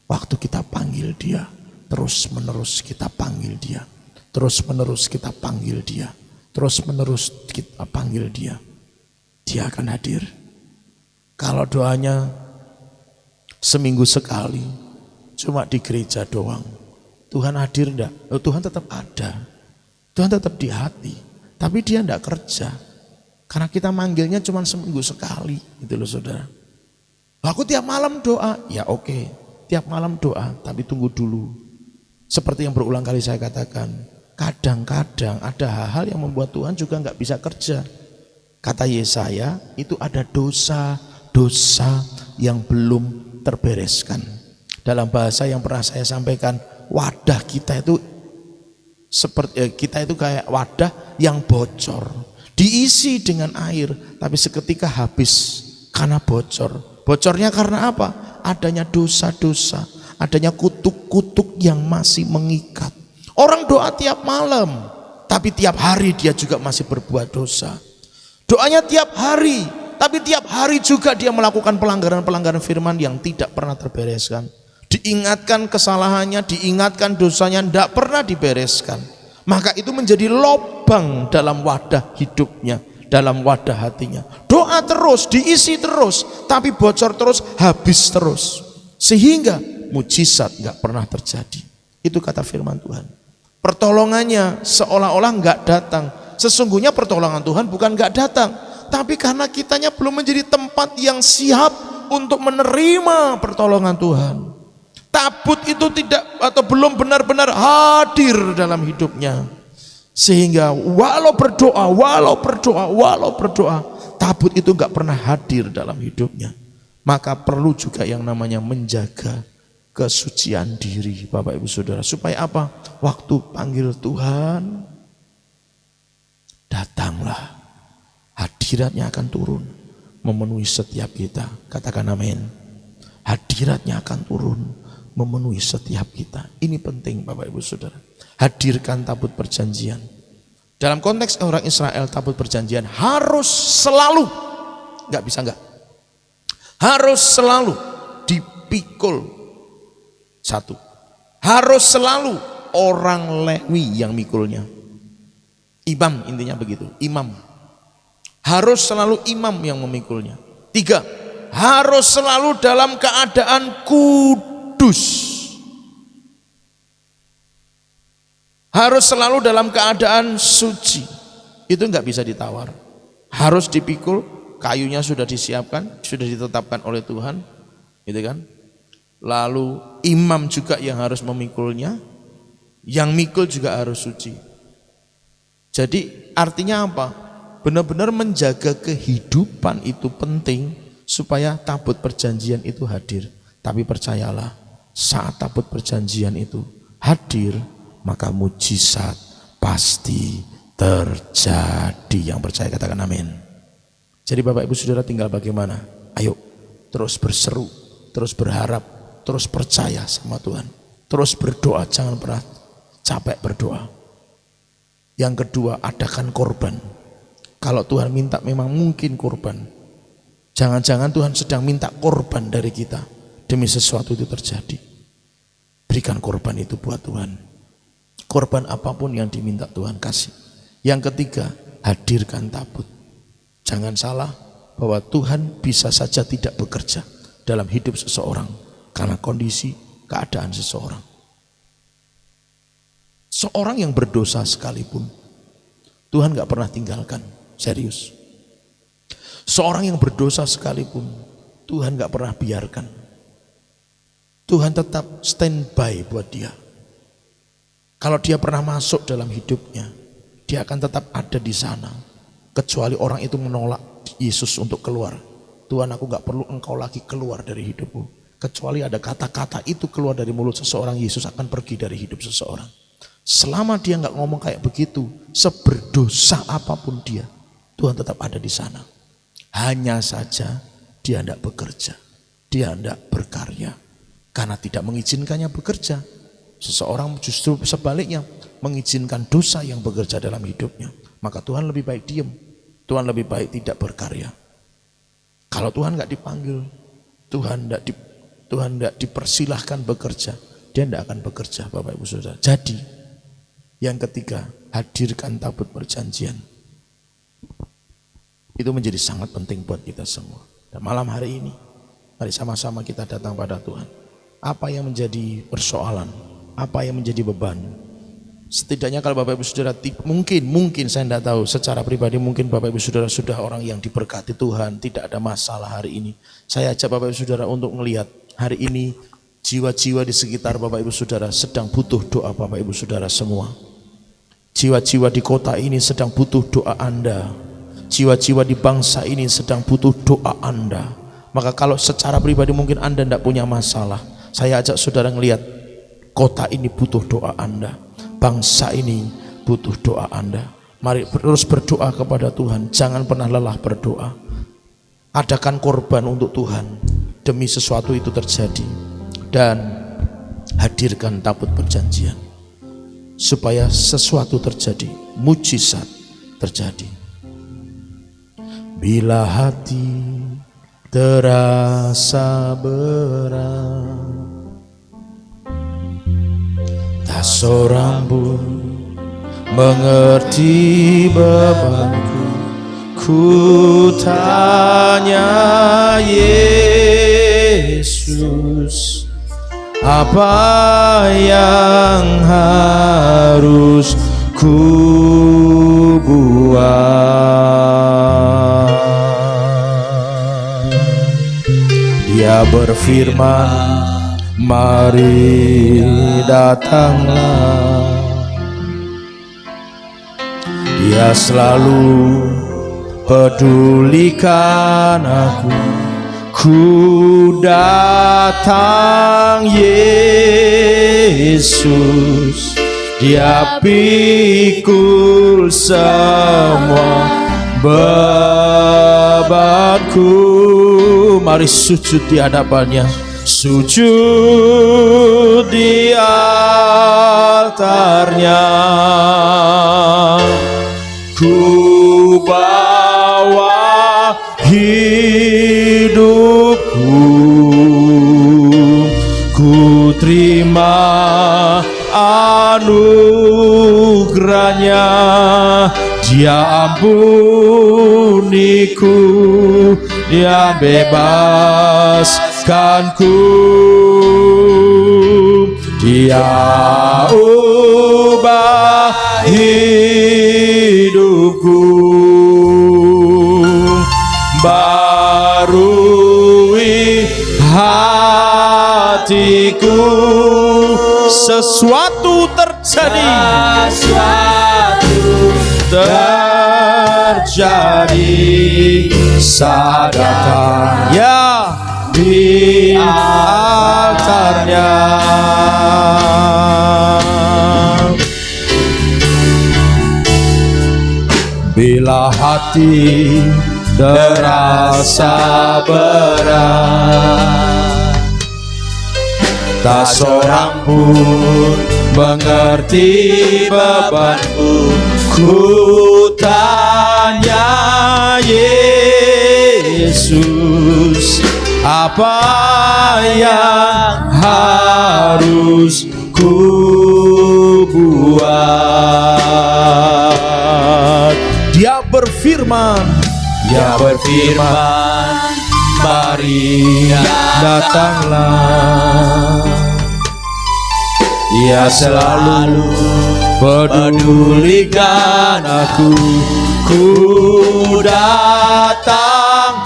Speaker 4: Waktu kita panggil dia, terus menerus kita panggil dia, terus menerus kita panggil dia, terus menerus kita panggil dia. Dia akan hadir. Kalau doanya seminggu sekali, cuma di gereja doang, Tuhan hadir enggak? Tuhan tetap ada. Tuhan tetap di hati. Tapi dia enggak kerja. Karena kita manggilnya cuma seminggu sekali. Gitu loh saudara. Aku tiap malam doa. Ya oke. Tiap malam doa. Tapi tunggu dulu. Seperti yang berulang kali saya katakan. kadang-kadang ada hal-hal yang membuat Tuhan juga nggak bisa kerja. Kata Yesaya, itu ada dosa-dosa yang belum terbereskan. Dalam bahasa yang pernah saya sampaikan, wadah kita itu kayak wadah yang bocor, diisi dengan air, tapi seketika habis karena bocor. Bocornya karena apa? Adanya dosa-dosa, adanya kutuk-kutuk yang masih mengikat. Orang doa tiap malam, tapi tiap hari dia juga masih berbuat dosa. Doanya tiap hari, tapi tiap hari juga dia melakukan pelanggaran-pelanggaran firman yang tidak pernah terbereskan. Diingatkan kesalahannya, diingatkan dosanya, tidak pernah dibereskan. Maka itu menjadi lobang dalam wadah hidupnya, dalam wadah hatinya. Doa terus, diisi terus, tapi bocor terus, habis terus. Sehingga mujizat nggak pernah terjadi. Itu kata firman Tuhan. Pertolongannya seolah-olah nggak datang. Sesungguhnya pertolongan Tuhan bukan nggak datang, tapi karena kitanya belum menjadi tempat yang siap untuk menerima pertolongan Tuhan. Tabut itu tidak atau belum benar-benar hadir dalam hidupnya. Sehingga walau berdoa, tabut itu nggak pernah hadir dalam hidupnya. Maka perlu juga yang namanya menjaga kesucian diri, Bapak Ibu Saudara. Supaya apa? Waktu panggil Tuhan, datanglah. Hadiratnya akan turun, memenuhi setiap kita. Katakan amin. Hadiratnya akan turun, memenuhi setiap kita. Ini penting Bapak Ibu Saudara. Hadirkan tabut perjanjian. Dalam konteks orang Israel, tabut perjanjian harus selalu, nggak bisa nggak, harus selalu dipikul. Satu, harus selalu orang Lewi yang mikulnya. Imam, intinya begitu, imam. Harus selalu imam yang memikulnya. Tiga, harus selalu dalam keadaan kudus. Harus selalu dalam keadaan suci. Itu enggak bisa ditawar. Harus dipikul, kayunya sudah disiapkan, sudah ditetapkan oleh Tuhan, gitu kan? Lalu imam juga yang harus memikulnya, yang mikul juga harus suci. Jadi artinya apa? Benar-benar menjaga kehidupan itu penting supaya tabut perjanjian itu hadir. Tapi percayalah, saat tabut perjanjian itu hadir, maka mujizat pasti terjadi. Yang percaya katakan amin. Jadi Bapak Ibu Saudara tinggal bagaimana? Ayo terus berseru, terus berharap, terus percaya sama Tuhan, terus berdoa, jangan pernah capek berdoa. Yang kedua, adakan korban. Kalau Tuhan minta memang mungkin korban. Jangan-jangan Tuhan sedang minta korban dari kita demi sesuatu itu terjadi. Berikan korban itu buat Tuhan. Korban apapun yang diminta Tuhan kasih. Yang ketiga, hadirkan tabut. Jangan salah bahwa Tuhan bisa saja tidak bekerja dalam hidup seseorang karena kondisi, keadaan seseorang. Seorang yang berdosa sekalipun Tuhan gak pernah tinggalkan, serius. Seorang yang berdosa sekalipun Tuhan gak pernah biarkan. Tuhan tetap standby buat dia. Kalau dia pernah masuk dalam hidupnya, dia akan tetap ada di sana. Kecuali orang itu menolak Yesus untuk keluar. Tuhan, aku gak perlu engkau lagi keluar dari hidupku. Kecuali ada kata-kata itu keluar dari mulut seseorang, Yesus akan pergi dari hidup seseorang. Selama dia gak ngomong kayak begitu, seberdosa apapun dia, Tuhan tetap ada di sana. Hanya saja dia tidak bekerja, dia tidak berkarya. Karena tidak mengizinkannya bekerja, seseorang justru sebaliknya mengizinkan dosa yang bekerja dalam hidupnya. Maka Tuhan lebih baik diam, Tuhan lebih baik tidak berkarya. Kalau Tuhan gak dipanggil, Tuhan tidak dipersilahkan bekerja, dia tidak akan bekerja, Bapak Ibu Saudara. Jadi yang ketiga, hadirkan tabut perjanjian. Itu menjadi sangat penting buat kita semua. Dan malam hari ini, mari sama-sama kita datang pada Tuhan. Apa yang menjadi persoalan, apa yang menjadi beban. Setidaknya kalau Bapak Ibu Saudara, mungkin saya tidak tahu, secara pribadi mungkin Bapak Ibu Saudara sudah orang yang diberkati Tuhan, tidak ada masalah hari ini. Saya ajak Bapak Ibu Saudara untuk melihat hari ini jiwa-jiwa di sekitar Bapak Ibu Saudara sedang butuh doa Bapak Ibu Saudara semua. Jiwa-jiwa di kota ini sedang butuh doa Anda. Jiwa-jiwa di bangsa ini sedang butuh doa Anda. Maka kalau secara pribadi mungkin Anda tidak punya masalah, saya ajak saudara ngelihat kota ini butuh doa Anda, bangsa ini butuh doa Anda. Mari terus berdoa kepada Tuhan, jangan pernah lelah berdoa. Adakan korban untuk Tuhan demi sesuatu itu terjadi, dan hadirkan tabut perjanjian supaya sesuatu terjadi, mujizat terjadi. Bila hati terasa berat, tak seorang pun mengerti bebanku. Ku tanya Yesus, apa yang harus ku buat? Dia berfirman, mari datanglah. Dia selalu pedulikan aku. Ku datang Yesus, Dia pikul semua bebanku. Mari sujud di hadapannya, sujud di altarnya. Ku bawa hidupku, ku terima anugerahnya. Dia ampuniku, Dia bebaskanku. Dia ubah hidupku, barui hatiku. Sesuatu terjadi, saat datang ya di altarnya. Bila hati terasa berat, tak seorang pun mengerti bebanku. Ku tanya Yesus, apa yang harus ku buat? Dia berfirman, mari datanglah. Dia selalu pedulikan aku. Ku datang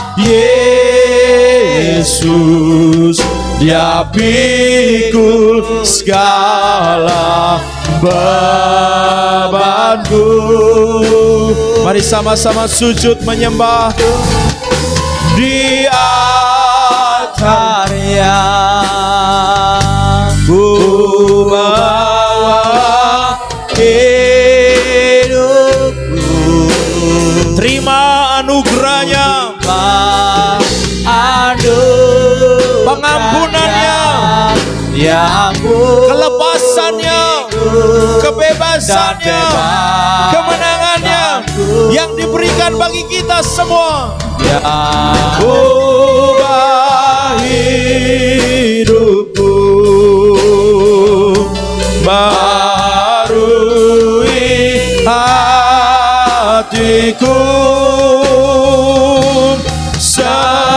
Speaker 4: Yesus, Dia pikul segala bebanku. Mari sama-sama sujud menyembah di altarnya. Ku bawa hidupku, terima anugerahnya, pengampunannya, kelepasannya, kebebasannya, kemenangannya yang diberikan bagi kita semua. Ubah hidupku, barui hatiku.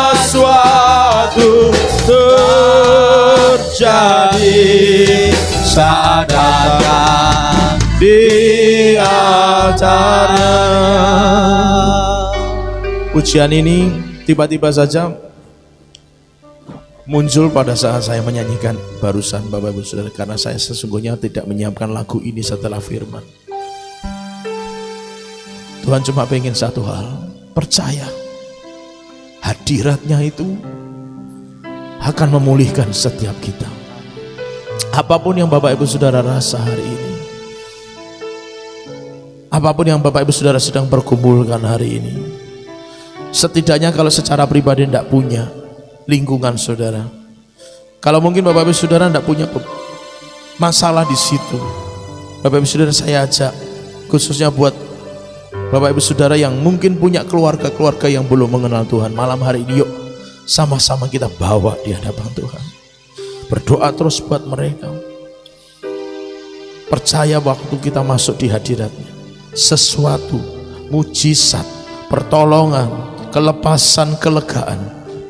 Speaker 4: Sesuatu terjadi saat datang di altarnya. Pujian ini tiba-tiba saja muncul pada saat saya menyanyikan barusan, Bapak Ibu Saudara, karena saya sesungguhnya tidak menyiapkan lagu ini setelah firman. Tuhan cuma pengen satu hal, percaya hadiratnya itu akan memulihkan setiap kita. Apapun yang Bapak Ibu Saudara rasa hari ini, apapun yang Bapak Ibu Saudara sedang pergumulkan hari ini, setidaknya kalau secara pribadi tidak punya lingkungan saudara, kalau mungkin Bapak Ibu Saudara tidak punya masalah di situ, Bapak Ibu Saudara saya ajak, khususnya buat Bapak Ibu Saudara yang mungkin punya keluarga-keluarga yang belum mengenal Tuhan, malam hari ini yuk sama-sama kita bawa di hadapan Tuhan. Berdoa terus buat mereka. Percaya waktu kita masuk di hadiratnya, sesuatu mujizat, pertolongan, kelepasan, kelegaan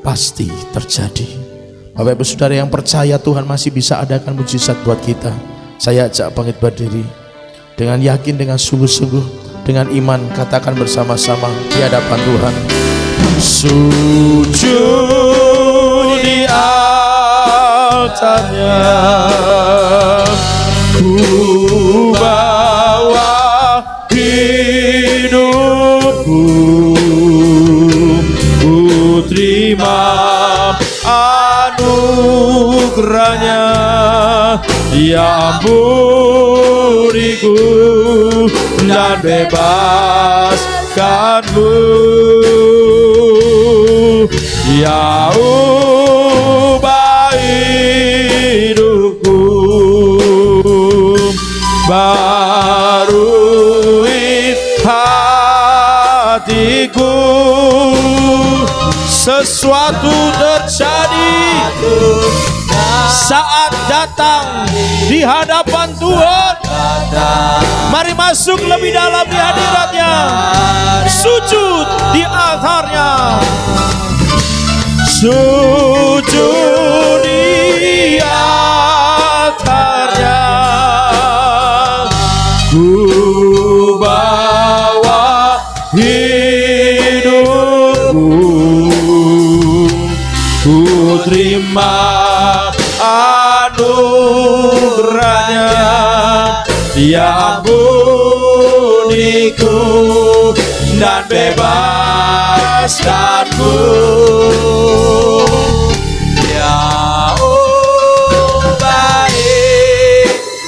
Speaker 4: pasti terjadi. Bapak Ibu Saudara yang percaya Tuhan masih bisa adakan mujizat buat kita, saya ajak bangkit berdiri dengan yakin, dengan sungguh-sungguh, dengan iman, katakan bersama-sama di hadapan Tuhan. Sujud di altarnya, ku bawa hidupku, ku terima anugerahnya, ya ampuniku dan bebaskanmu, ya ubah hidupku, barui hatiku. Sesuatu terjadi saat datang di hadapan Tuhan. Mari masuk lebih dalam di hadiratnya, sujud di altarnya, sujud di altarnya, ku bawa hidupku, ku terima anugerahnya, ya ampuniku dan bebaskanku, ya ubah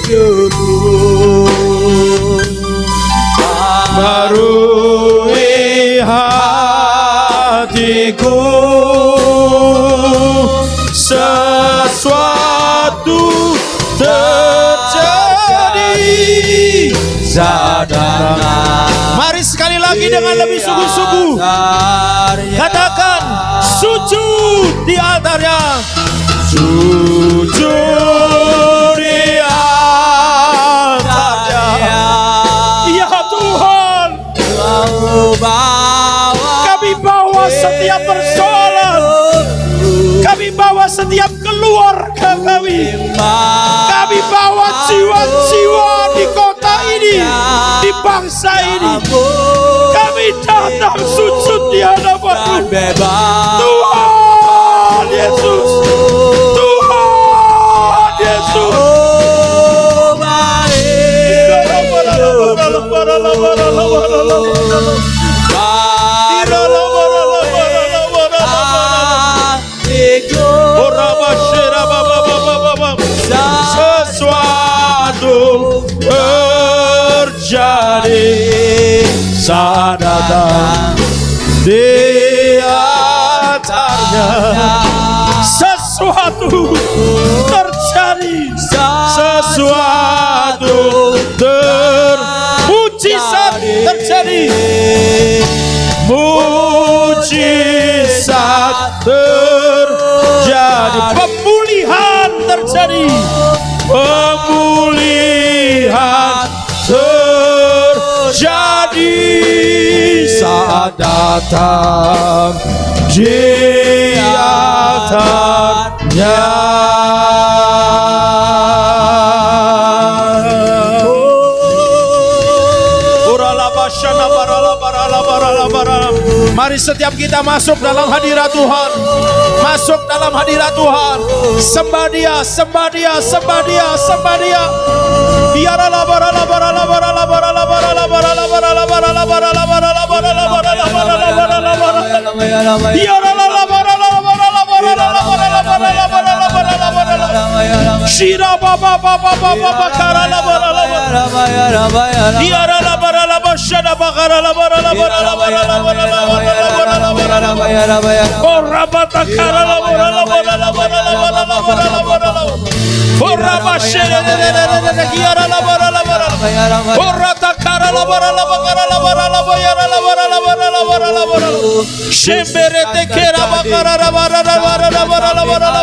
Speaker 4: hidupku, barui hatiku. Sesuatu terjadi sadarnya. Mari sekali lagi dengan lebih sungguh-sungguh katakan, sujud di altarnya, sujud di altarnya, ya Tuhan, kami bawa setiap persoalan, kami bawa setiap keluarga kami bawa jiwa-jiwa di kota ini, di bangsa ini. Kami datang sujud di hadapan-Mu, Tuhan Yesus, Tuhan Yesus. Sesuatu terjadi saat datang di altarnya. Sesuatu terjadi, sesuatu mujizat terjadi, mujizat terjadi, pemulihan terjadi, pemulihan terjadi saat datang di altarnya. Urala bashana barala barala Mari setiap kita masuk dalam hadirat Tuhan. Masuk dalam hadirat Tuhan. Sembah Dia, sembah Dia, sembah Dia, sembah Dia. Shira baba baba baba karala barala Yara barala bashada bakara barala barala barala barala Ora bata karala barala barala barala barala Ora bashere Yara barala barala Ora takara barala bakara barala barala Shembere tekera bakara barala barala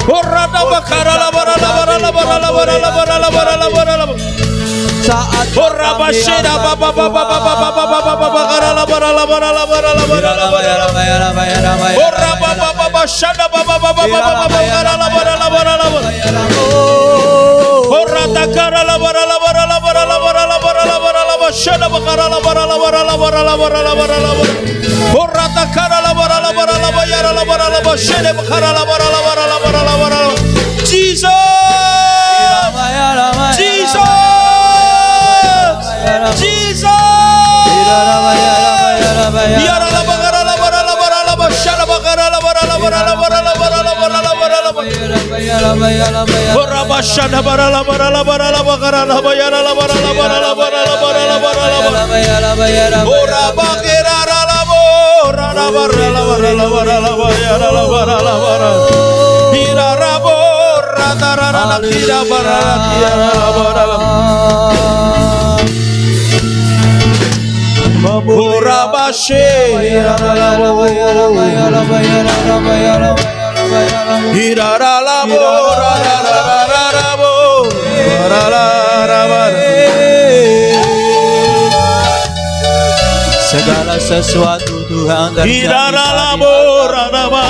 Speaker 4: Ora bakara saat ora bashira baba baba baba baba karala barala barala barala barala ora baba baba shada baba baba baba karala barala barala ora takara barala barala barala barala barala barala shada bakara barala barala barala barala barala ora takara barala barala barala barala shada bakara barala barala barala barala Jesus Jesus Jesus Biar la bagara la bara la bara la bashara bagara la bara la bara la bara la bara la bara la bara la Ora bashara bara la bara la bara la bagara la bayara la bara la bara la bara la bara la bara la Ora bagera la bora la bara la bara la bara la bayara la bara la bara Ira rabo rata kira bara kira bara la Ora bashe Irara la bora la bo
Speaker 2: segala sesuatu Tuhan terjadi
Speaker 4: Irara la bora la bo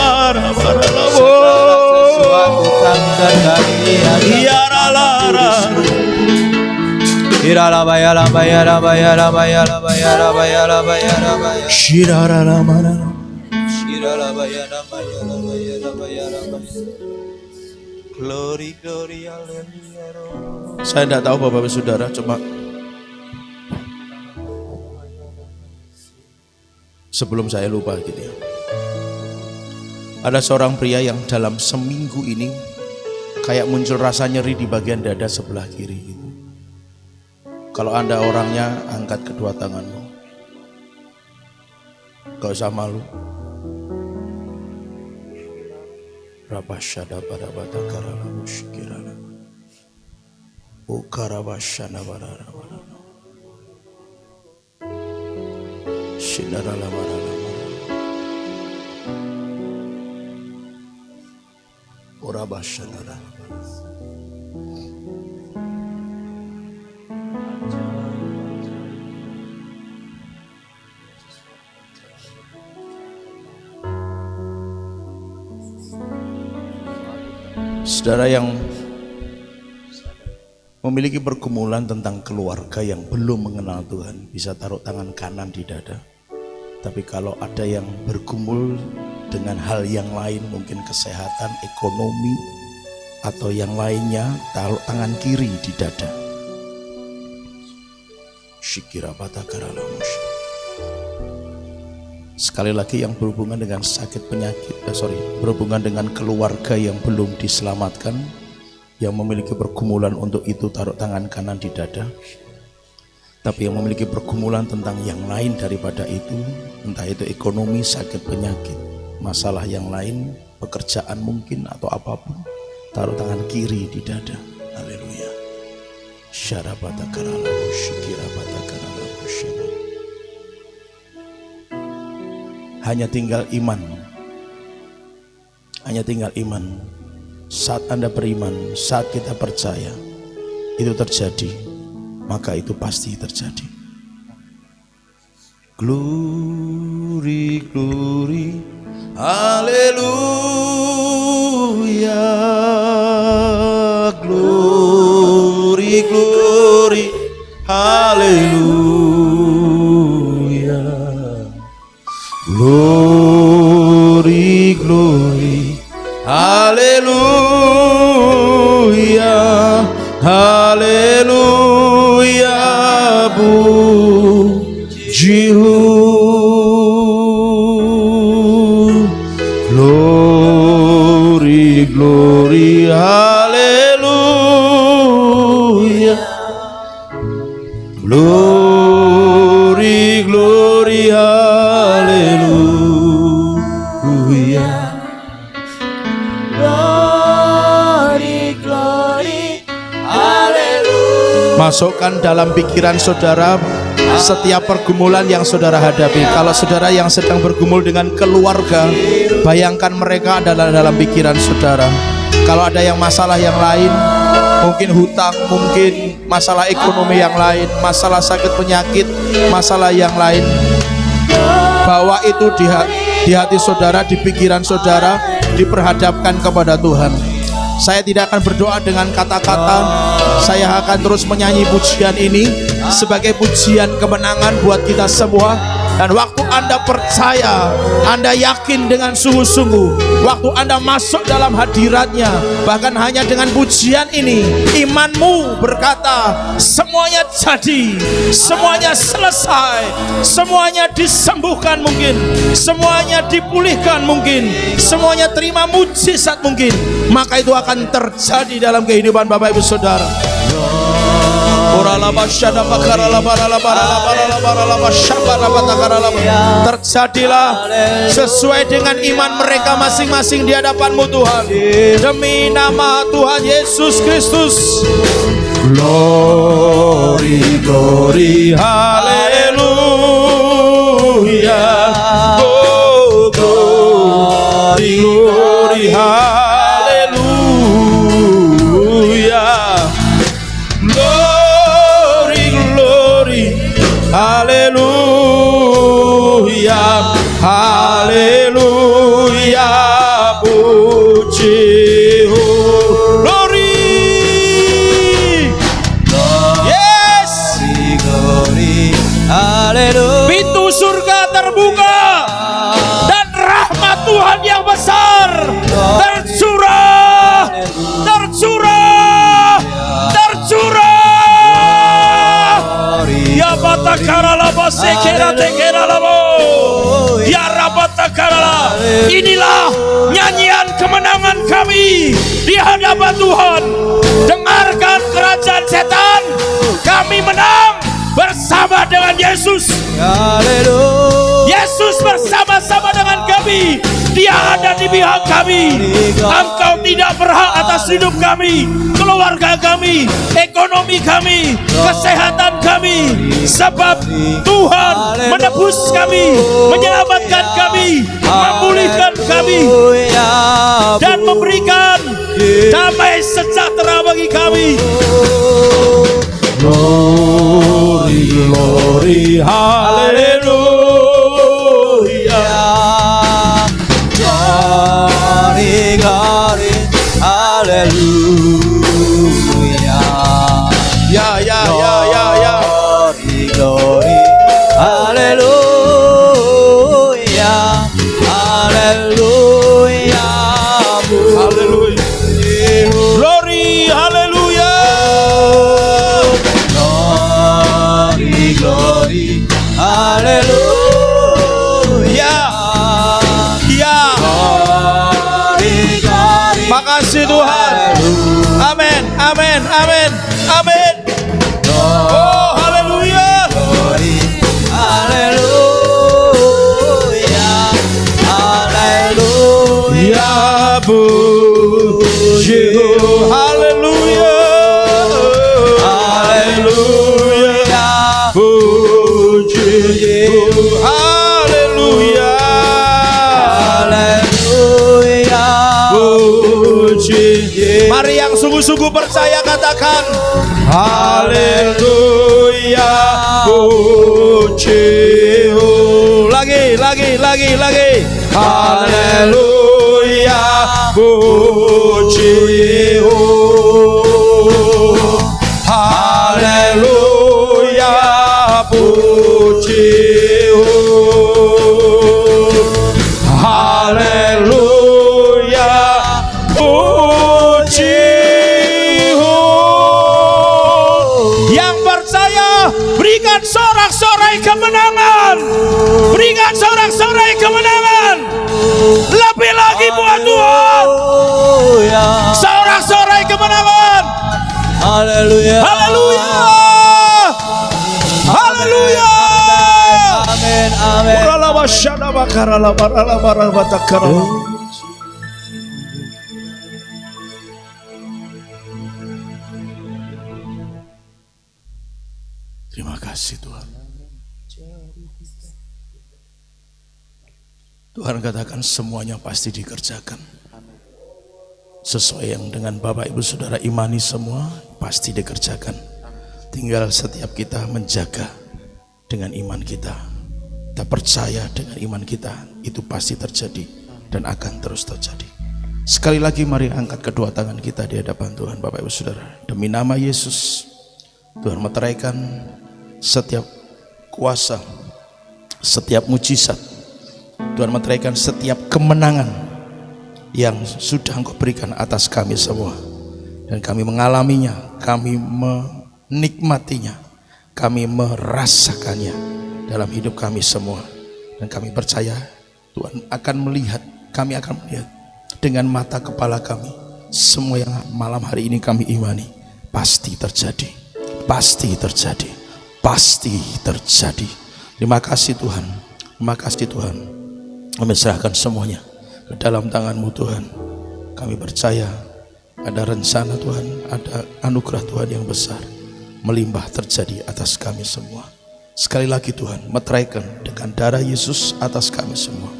Speaker 4: Irara la Irala bayala bayala bayala bayala bayala bayala bayala bayala
Speaker 2: Shirara la mana
Speaker 4: Shirala bayala bayala bayala bayala Glory glory haleluya. Saya tidak tahu Bapak Ibu Saudara, cuma sebelum saya lupa gitu ya. Ada seorang pria yang dalam seminggu ini kayak muncul rasa nyeri di bagian dada sebelah kiri gitu. Kalau Anda orangnya, angkat kedua tanganmu. Gak usah malu. Rabasyada pada bata karala musyikirana. Ukarabasyana barara barara. Shinarala barara barara. Urabasyana barara. Saudara yang memiliki pergumulan tentang keluarga yang belum mengenal Tuhan bisa taruh tangan kanan di dada. Tapi kalau ada yang bergumul dengan hal yang lain, mungkin kesehatan, ekonomi, atau yang lainnya, taruh tangan kiri di dada. Shikira bata karala musyik. Sekali lagi yang berhubungan dengan sakit penyakit, berhubungan dengan keluarga yang belum diselamatkan, yang memiliki pergumulan untuk itu taruh tangan kanan di dada. Tapi yang memiliki pergumulan tentang yang lain daripada itu, entah itu ekonomi, sakit penyakit, masalah yang lain, pekerjaan mungkin atau apapun, taruh tangan kiri di dada. Haleluya. Syarabata karala musyikirabata karala musyikirabata. Hanya tinggal iman. Hanya tinggal iman. Saat Anda beriman, saat kita percaya, itu terjadi, maka itu pasti terjadi. Glory, glory, haleluya. Glory, glory, haleluya. Glory, glory, haleluya, haleluya, pujimu. Glory, glory, haleluya. Glory, glory, haleluya.
Speaker 3: Glory, glory, haleluya.
Speaker 4: Masukkan dalam pikiran saudara setiap pergumulan yang saudara hadapi. Kalau saudara yang sedang bergumul dengan keluarga, bayangkan mereka adalah dalam pikiran saudara. Kalau ada yang masalah yang lain, mungkin hutang, mungkin masalah ekonomi yang lain, masalah sakit penyakit, masalah yang lain, bawa itu di hati saudara, di pikiran saudara, diperhadapkan kepada Tuhan. Saya tidak akan berdoa dengan kata-kata, saya akan terus menyanyi pujian ini sebagai pujian kemenangan buat kita semua. Dan waktu Anda percaya, Anda yakin dengan sungguh-sungguh, waktu Anda masuk dalam hadiratnya, bahkan hanya dengan pujian ini, imanmu berkata, semuanya jadi, semuanya selesai, semuanya disembuhkan mungkin, semuanya dipulihkan mungkin, semuanya terima mujizat mungkin. Maka itu akan terjadi dalam kehidupan Bapak Ibu Saudara. Terjadilah sesuai dengan iman mereka masing-masing di hadapan-Mu Tuhan, demi nama Tuhan Yesus Kristus. Glory, glory, haleluya. Oh, glory, glory, haleluya. Haleluya, haleluya, puji, glory, yes, glory, haleluya. Pintu surga terbuka dan rahmat Tuhan yang besar tercurah, tercurah, tercurah. Ya batakarala basekera tekera labo. Ya rabatakarala. Inilah nyanyian kemenangan kami di hadapan Tuhan. Dengarkan kerajaan setan, kami menang bersama dengan Yesus. Yesus bersama-sama dengan kami. Dia ada di pihak kami. Engkau tidak berhak atas hidup kami, keluarga kami, ekonomi kami, kesehatan kami. Sebab Tuhan menebus kami, menyelamatkan kami, memulihkan kami, dan memberikan damai sejahtera bagi kami. Glory, glory, haleluya. Glory, glory, haleluya. Ya, ya, ya, ya, ya. Glory, glory, haleluya. Haleluya. Haleluya. Glory, haleluya. Glory, glory, haleluya. Ya. Makasih Tuhan. Amin, amin, amin, amin. Oh, haleluya. Haleluya. Haleluya. Puji. Haleluya. Haleluya. Puji. Haleluya. Haleluya. Puji. Mari yang sungguh-sungguh percaya katakan haleluya, puji. Lagi, lagi. Haleluya, puji. Haleluya, puji. Tuhan, sorak-sorai kemenangan. Lebih lagi buat Tuhan. Sorak-sorai kemenangan.
Speaker 3: Haleluya.
Speaker 4: Haleluya. Haleluya.
Speaker 3: Amin. Amin.
Speaker 4: Terima kasih Tuhan. Tuhan katakan semuanya pasti dikerjakan. Sesuai yang dengan Bapak Ibu Saudara imani semua pasti dikerjakan. Tinggal setiap kita menjaga dengan iman kita. Kita percaya dengan iman kita itu pasti terjadi dan akan terus terjadi. Sekali lagi mari angkat kedua tangan kita di hadapan Tuhan Bapak Ibu Saudara. Demi nama Yesus Tuhan meteraikan setiap kuasa, setiap mujizat. Tuhan meteraikan setiap kemenangan yang sudah Engkau berikan atas kami semua. Dan kami mengalaminya, kami menikmatinya, kami merasakannya dalam hidup kami semua. Dan kami percaya Tuhan akan melihat, kami akan melihat dengan mata kepala kami. Semua yang malam hari ini kami imani pasti terjadi, pasti terjadi, pasti terjadi. Terima kasih Tuhan, terima kasih Tuhan. Kami serahkan semuanya ke dalam tangan-Mu Tuhan. Kami percaya ada rencana Tuhan, ada anugerah Tuhan yang besar melimpah terjadi atas kami semua. Sekali lagi Tuhan, meteraikan dengan darah Yesus atas kami semua.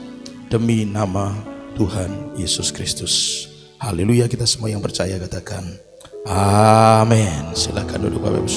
Speaker 4: Demi nama Tuhan Yesus Kristus. Haleluya, kita semua yang percaya katakan amin. Silakan duduk Bapak Ibu.